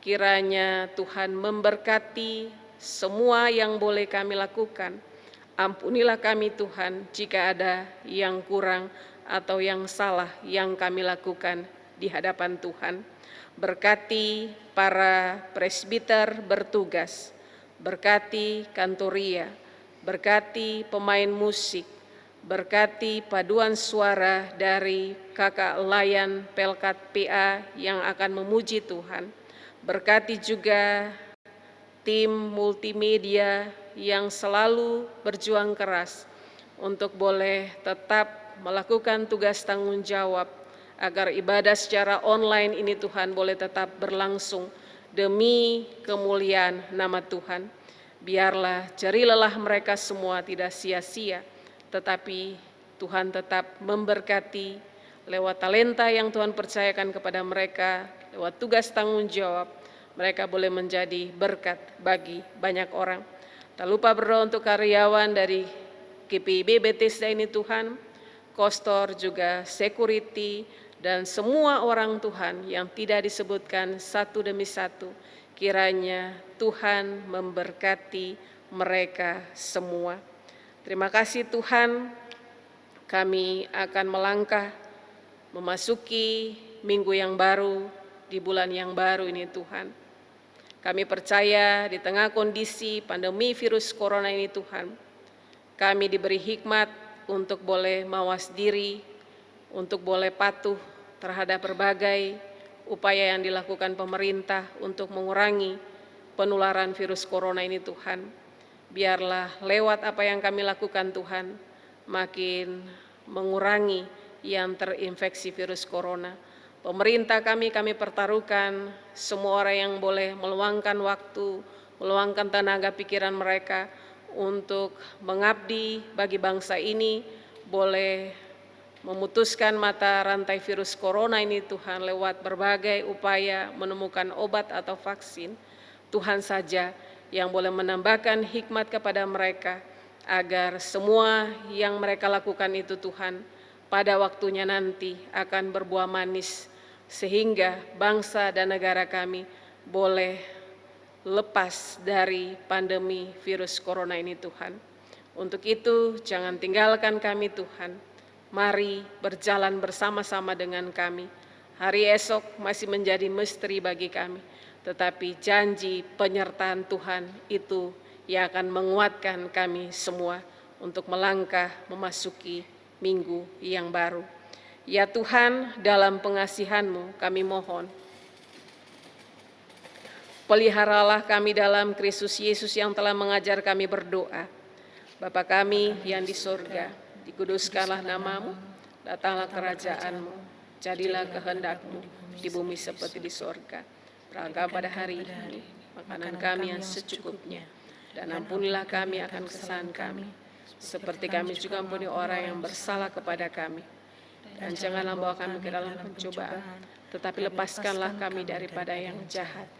Kiranya Tuhan memberkati semua yang boleh kami lakukan. Ampunilah kami Tuhan jika ada yang kurang atau yang salah yang kami lakukan di hadapan Tuhan. Berkati para presbiter bertugas, berkati kantoria, berkati pemain musik, berkati paduan suara dari kakak layan Pelkat PA yang akan memuji Tuhan. Berkati juga tim multimedia yang selalu berjuang keras untuk boleh tetap melakukan tugas tanggung jawab agar ibadah secara online ini Tuhan boleh tetap berlangsung demi kemuliaan nama Tuhan. Biarlah jerih lelah mereka semua tidak sia-sia, tetapi Tuhan tetap memberkati lewat talenta yang Tuhan percayakan kepada mereka, lewat tugas tanggung jawab, mereka boleh menjadi berkat bagi banyak orang. Tak lupa berdoa untuk karyawan dari GPIB Bethesda ini Tuhan, kostor juga security, dan semua orang Tuhan yang tidak disebutkan satu demi satu. Kiranya Tuhan memberkati mereka semua. Terima kasih Tuhan, kami akan melangkah memasuki minggu yang baru, di bulan yang baru ini Tuhan. Kami percaya di tengah kondisi pandemi virus corona ini Tuhan, kami diberi hikmat untuk boleh mawas diri, untuk boleh patuh terhadap berbagai upaya yang dilakukan pemerintah untuk mengurangi penularan virus corona ini Tuhan. Biarlah lewat apa yang kami lakukan Tuhan, makin mengurangi yang terinfeksi virus corona. Pemerintah kami pertaruhkan semua orang yang boleh meluangkan waktu, meluangkan tenaga pikiran mereka untuk mengabdi bagi bangsa ini, boleh memutuskan mata rantai virus corona ini Tuhan lewat berbagai upaya menemukan obat atau vaksin. Tuhan saja yang boleh menambahkan hikmat kepada mereka agar semua yang mereka lakukan itu Tuhan pada waktunya nanti akan berbuah manis, sehingga bangsa dan negara kami boleh lepas dari pandemi virus corona ini Tuhan. Untuk itu jangan tinggalkan kami Tuhan, mari berjalan bersama-sama dengan kami. Hari esok masih menjadi misteri bagi kami, tetapi janji penyertaan Tuhan itu yang akan menguatkan kami semua untuk melangkah memasuki minggu yang baru. Ya Tuhan, dalam pengasihan-Mu kami mohon, peliharalah kami dalam Kristus Yesus yang telah mengajar kami berdoa. Bapa kami yang di surga, dikuduskanlah nama-Mu, datanglah kerajaan-Mu, jadilah kehendak-Mu di bumi seperti di surga. Berikanlah pada hari ini makanan kami yang secukupnya, dan ampunilah kami akan kesalahan kami, seperti kami juga ampuni orang yang bersalah kepada kami. Dan janganlah bawa kami ke dalam pencobaan, tetapi lepaskanlah kami daripada yang jahat.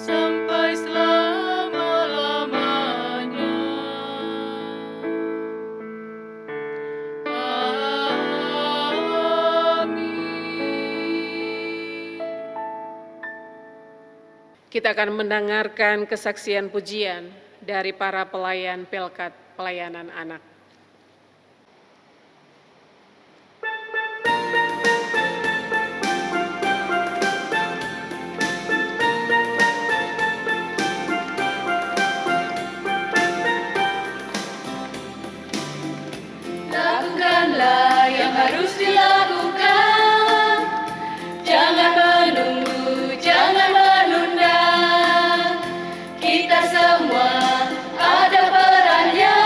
Sampai selama-lamanya. Amin. Kita akan mendengarkan kesaksian pujian dari para pelayan Pelkat Pelayanan Anak. Lakukanlah yang harus dilakukan, jangan menunggu, jangan menunda. Kita semua ada perannya,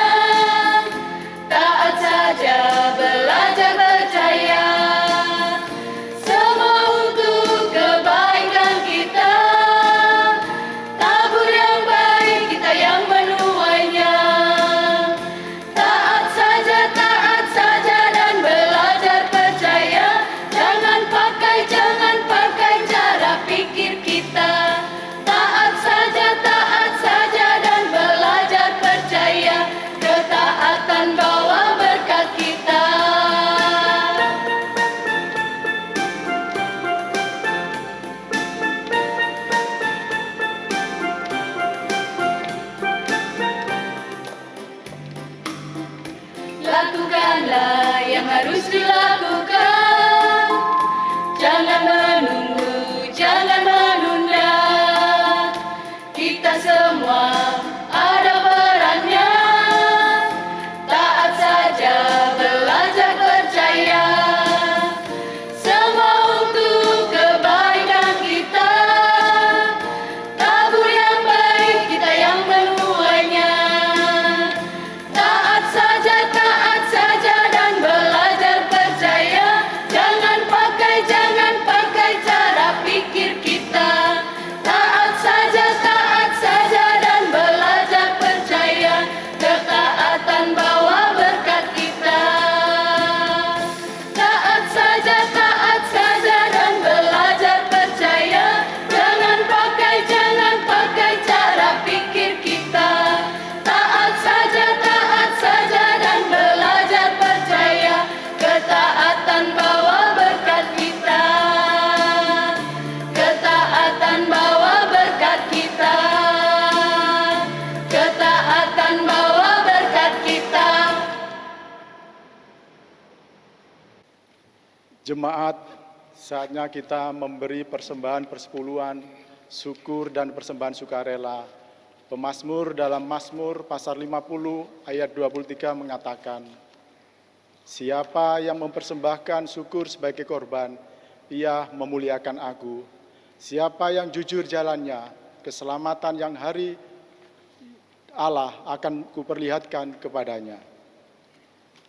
taat saja, belajar percaya. Semua untuk kebaikan kita, tabur yang baik kita yang menuainya. Taat saja dan belajar percaya. Jangan pakai cara pikir kita. Taat saja dan belajar percaya. Ketaatan bawa berkat kita. Lakukanlah yang harus dilakukan, jangan menunggu, jangan menunda. Kita semua ada perannya, taat saja, belajar percaya. Semua untuk kebaikan kita, tabur yang baik kita yang menuainya. Taat saja dan belajar percaya. Jangan pakai cara pikir kita. Taat saja dan belajar percaya. Ketaatan bawa berkat kita. Taat saja dan belajar percaya. Jangan pakai cara pikir kita. Taat saja dan belajar percaya. Ketaatan bawa berkat kita. Ketaatan bawa berkat kita. Ketaatan bawa berkat kita. Jemaat, saatnya kita memberi persembahan persepuluhan, syukur dan persembahan sukarela. Pemazmur dalam Mazmur pasal 50 ayat 23 mengatakan, siapa yang mempersembahkan syukur sebagai korban, ia memuliakan aku. Siapa yang jujur jalannya, keselamatan yang hari Allah akan kuperlihatkan kepadanya.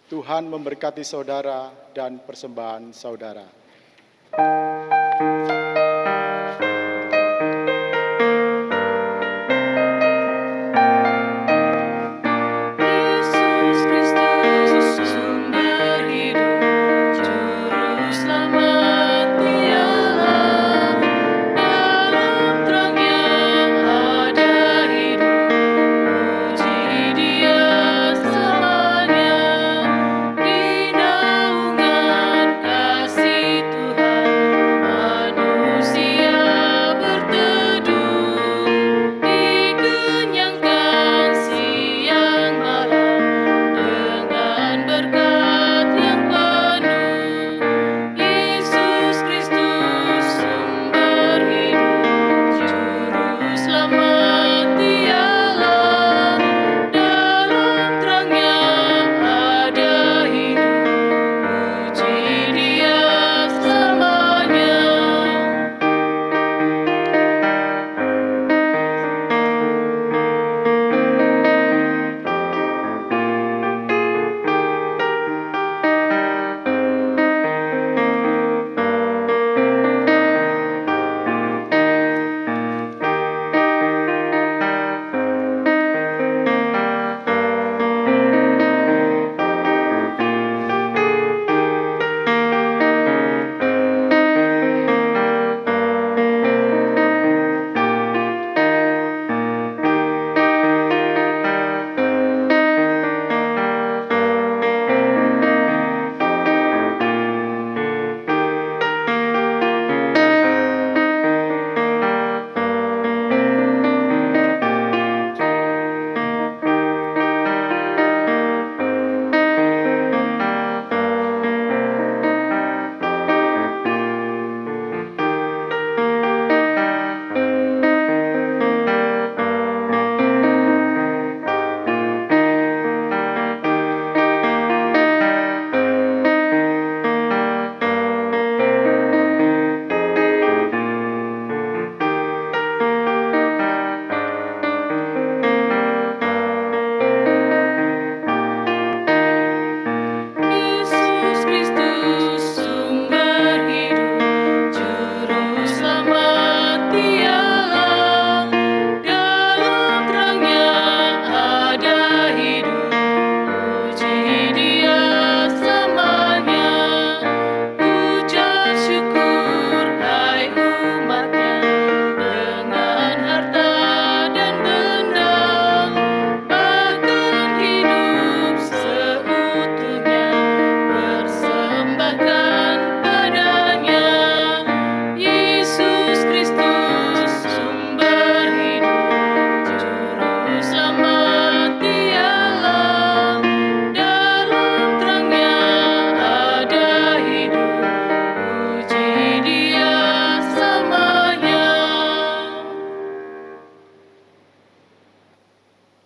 Tuhan memberkati saudara dan persembahan saudara.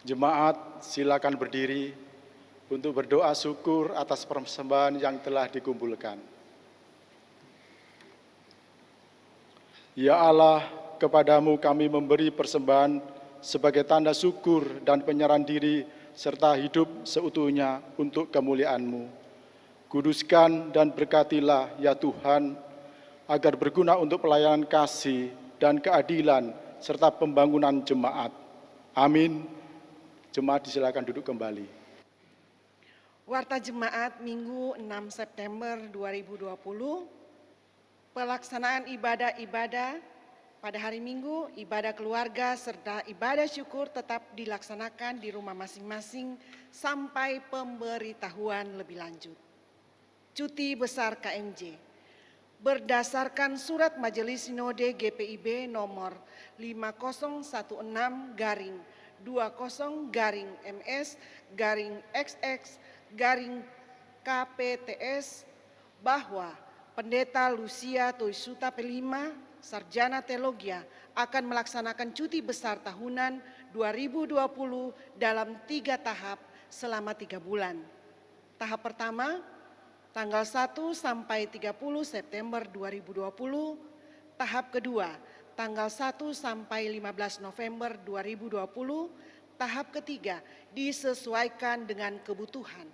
Jemaat silakan berdiri untuk berdoa syukur atas persembahan yang telah dikumpulkan. Ya Allah, kepadamu kami memberi persembahan sebagai tanda syukur dan penyerahan diri serta hidup seutuhnya untuk kemuliaan-Mu. Kuduskan dan berkatilah ya Tuhan, agar berguna untuk pelayanan kasih dan keadilan serta pembangunan jemaat. Amin. Jemaat disilakan duduk kembali. Warta Jemaat Minggu 6 September 2020, pelaksanaan ibadah-ibadah pada hari Minggu, ibadah keluarga serta ibadah syukur tetap dilaksanakan di rumah masing-masing sampai pemberitahuan lebih lanjut. Cuti besar KMJ. Berdasarkan surat Majelis Sinode GPIB nomor 5016-MS-XX-KPTS bahwa Pendeta Lucia Toisuta Pelima, Sarjana Teologia, akan melaksanakan cuti besar tahunan 2020 dalam 3 tahap selama 3 bulan. Tahap pertama, tanggal 1 sampai 30 September 2020, tahap kedua, tanggal 1 sampai 15 November 2020, tahap ketiga disesuaikan dengan kebutuhan.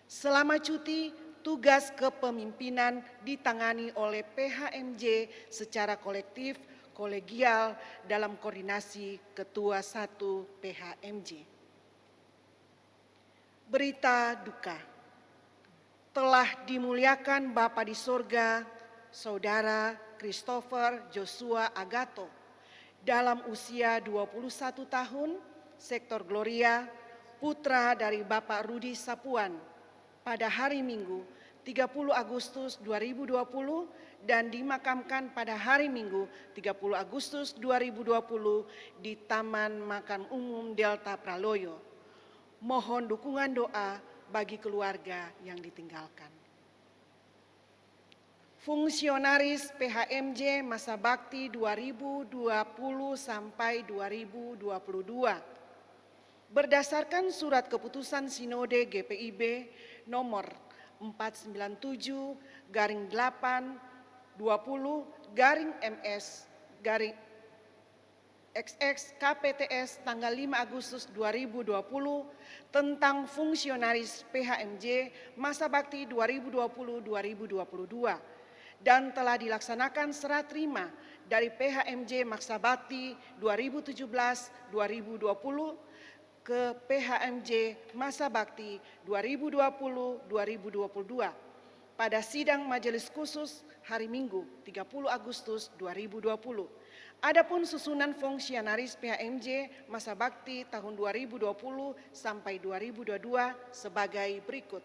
Selama cuti, tugas kepemimpinan ditangani oleh PHMJ secara kolektif, kolegial dalam koordinasi Ketua 1 PHMJ. Berita duka. Telah dimuliakan Bapa di sorga, Saudara Christopher Joshua Agato, dalam usia 21 tahun, sektor Gloria, putra dari Bapak Rudi Sapuan, pada hari Minggu 30 Agustus 2020 dan dimakamkan pada hari Minggu 30 Agustus 2020 di Taman Makam Umum Delta Praloyo. Mohon dukungan doa bagi keluarga yang ditinggalkan. Fungsionaris PHMJ masa bakti 2020 sampai 2022. Berdasarkan surat keputusan Sinode GPIB nomor 497/8/MS/XX-KPTS tanggal 5 Agustus 2020 tentang fungsionaris PHMJ masa bakti 2020-2022 dan telah dilaksanakan serah terima dari PHMJ masa bakti 2017-2020 ke PHMJ masa bakti 2020-2022 pada sidang majelis khusus hari Minggu 30 Agustus 2020. Adapun susunan fungsionaris PHMJ masa bakti tahun 2020 sampai 2022 sebagai berikut.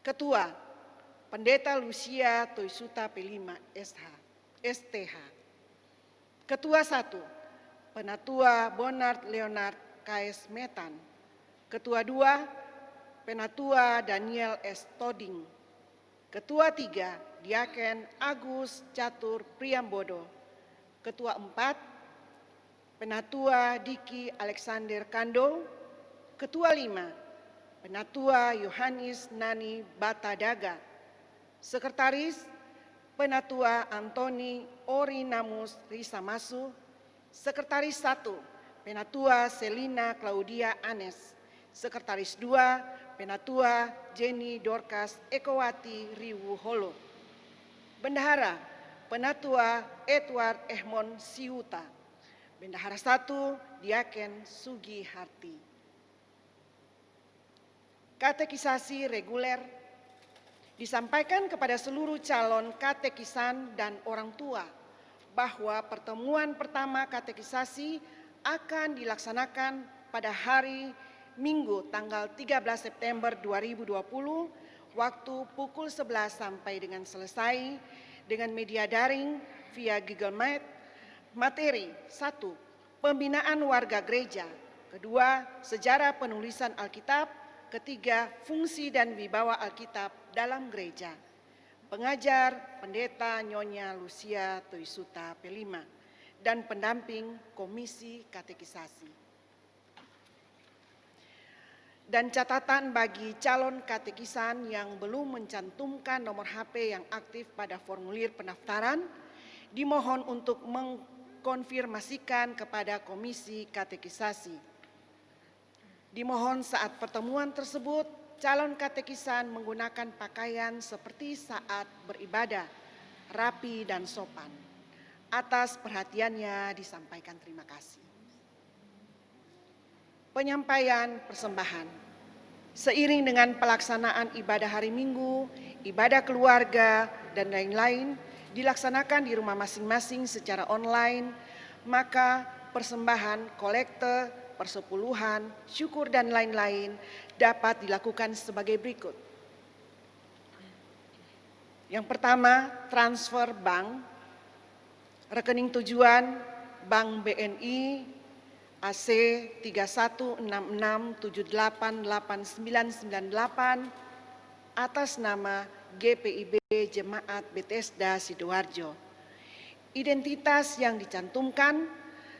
Ketua, Pendeta Lucia Toisuta Pelima STH. Ketua 1, Penatua Bonard Leonard KS Metan. Ketua 2, Penatua Daniel S. Toding. Ketua 3, Diaken Agus Catur Priambodo. Ketua 4, Penatua Diki Alexander Kando. Ketua 5, Penatua Yohanes Nani Batadaga. Sekretaris, Penatua Antoni Orinamus Risamasu. Sekretaris 1, Penatua Selina Claudia Anes. Sekretaris 2, Penatua Jenny Dorcas Ekowati Riwuholo. Bendahara, Penatua Edward Ehmon Siuta. Bendahara 1, Diaken Sugi Harti. Katekisasi reguler disampaikan kepada seluruh calon katekisan dan orang tua bahwa pertemuan pertama katekisasi akan dilaksanakan pada hari Minggu tanggal 13 September 2020 waktu pukul 11 sampai dengan selesai dengan media daring via Google Meet. Materi 1, pembinaan warga gereja. 2, sejarah penulisan Alkitab. 3, fungsi dan wibawa Alkitab dalam gereja. Pengajar Pendeta Nyonya Lucia Toisuta Pelima dan pendamping Komisi Katekisasi. Dan catatan bagi calon katekisan yang belum mencantumkan nomor HP yang aktif pada formulir pendaftaran, dimohon untuk mengkonfirmasikan kepada Komisi Katekisasi. Dimohon saat pertemuan tersebut, calon katekisan menggunakan pakaian seperti saat beribadah, rapi dan sopan. Atas perhatiannya disampaikan terima kasih. Penyampaian persembahan. Seiring dengan pelaksanaan ibadah hari Minggu, ibadah keluarga, dan lain-lain dilaksanakan di rumah masing-masing secara online, maka persembahan, kolekte, persepuluhan, syukur, dan lain-lain dapat dilakukan sebagai berikut. Yang pertama, transfer bank, rekening tujuan Bank BNI AC 3166788998 atas nama GPIB Jemaat Bethesda Sidoarjo. Identitas yang dicantumkan,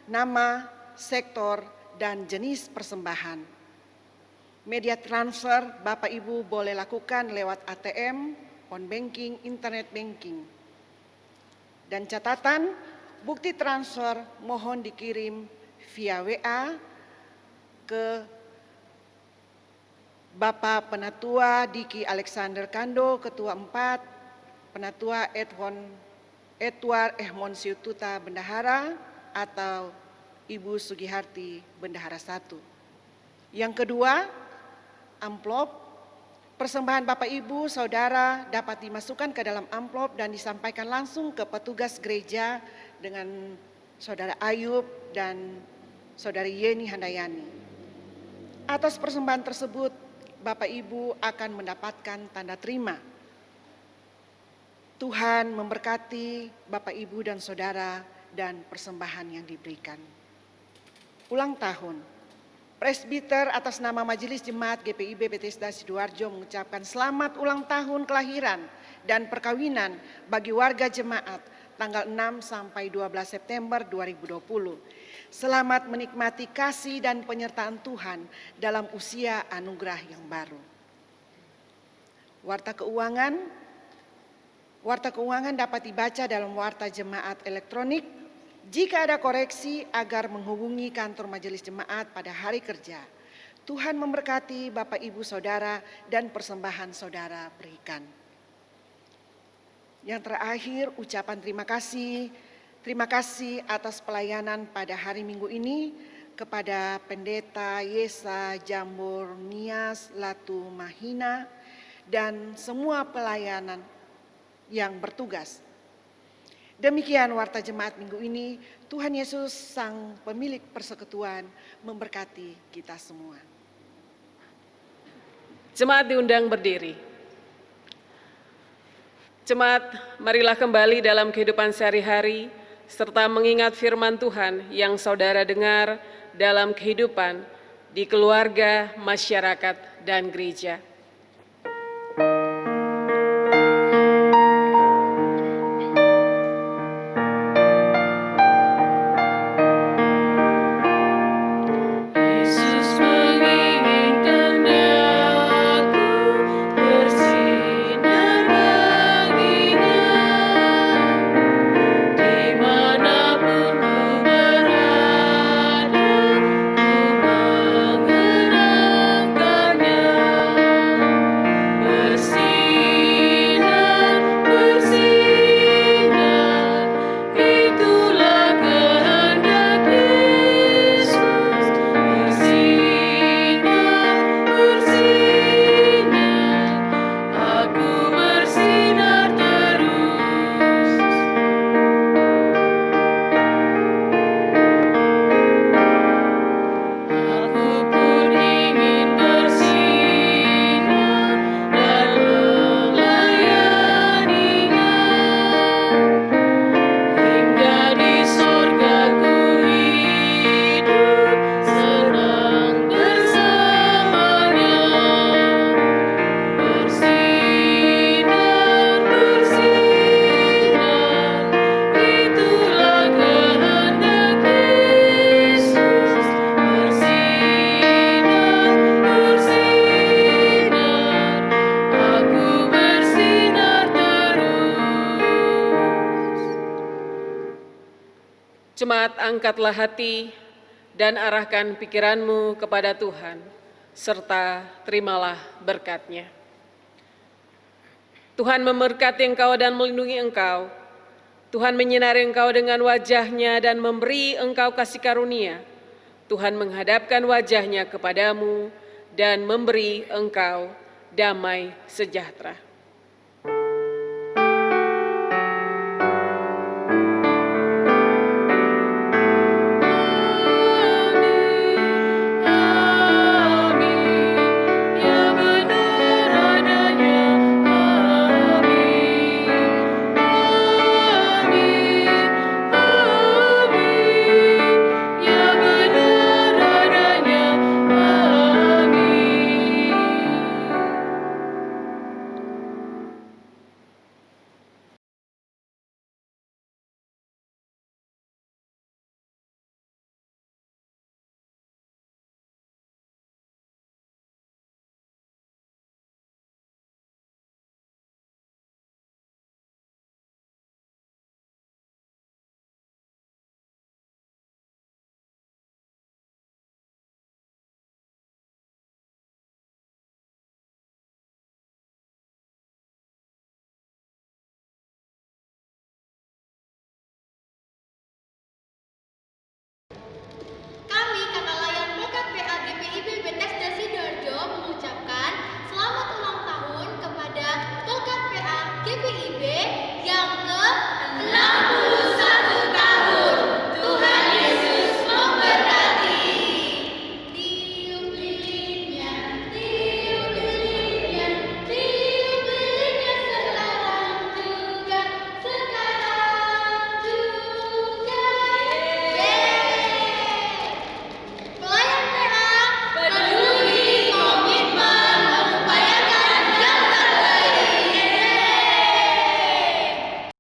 nama, sektor, dan jenis persembahan. Media transfer Bapak Ibu boleh lakukan lewat ATM, on banking, internet banking. Dan catatan, bukti transfer mohon dikirim via WA ke Bapak Penatua Diki Alexander Kando, Ketua 4, Penatua Edward Ehmon Siututa Bendahara, atau Ibu Sugiharti Bendahara 1. Yang kedua, amplop. Persembahan Bapak Ibu Saudara dapat dimasukkan ke dalam amplop dan disampaikan langsung ke petugas gereja dengan Saudara Ayub dan Saudari Yeni Handayani. Atas persembahan tersebut, Bapak Ibu akan mendapatkan tanda terima. Tuhan memberkati Bapak Ibu dan Saudara dan persembahan yang diberikan. Ulang tahun. Presbiter atas nama Majelis Jemaat GPIB Bethesda Sidoarjo mengucapkan selamat ulang tahun kelahiran dan perkawinan bagi warga jemaat tanggal 6 sampai 12 September 2020. Selamat menikmati kasih dan penyertaan Tuhan dalam usia anugerah yang baru. Warta keuangan dapat dibaca dalam warta jemaat elektronik. Jika ada koreksi, agar menghubungi kantor majelis jemaat pada hari kerja. Tuhan memberkati Bapak Ibu Saudara dan persembahan saudara berikan. Yang terakhir, ucapan terima kasih. Terima kasih atas pelayanan pada hari Minggu ini kepada Pendeta Yesa Jambor Nias Latu Mahina dan semua pelayanan yang bertugas. Demikian warta jemaat minggu ini. Tuhan Yesus Sang Pemilik Persekutuan memberkati kita semua. Jemaat diundang berdiri. Jemaat, marilah kembali dalam kehidupan sehari-hari serta mengingat firman Tuhan yang saudara dengar dalam kehidupan di keluarga, masyarakat, dan gereja. angkatlah hati dan arahkan pikiranmu kepada Tuhan, serta terimalah berkat-Nya. Tuhan memberkati engkau dan melindungi engkau. Tuhan menyinari engkau dengan wajah-Nya dan memberi engkau kasih karunia. Tuhan menghadapkan wajah-Nya kepadamu dan memberi engkau damai sejahtera.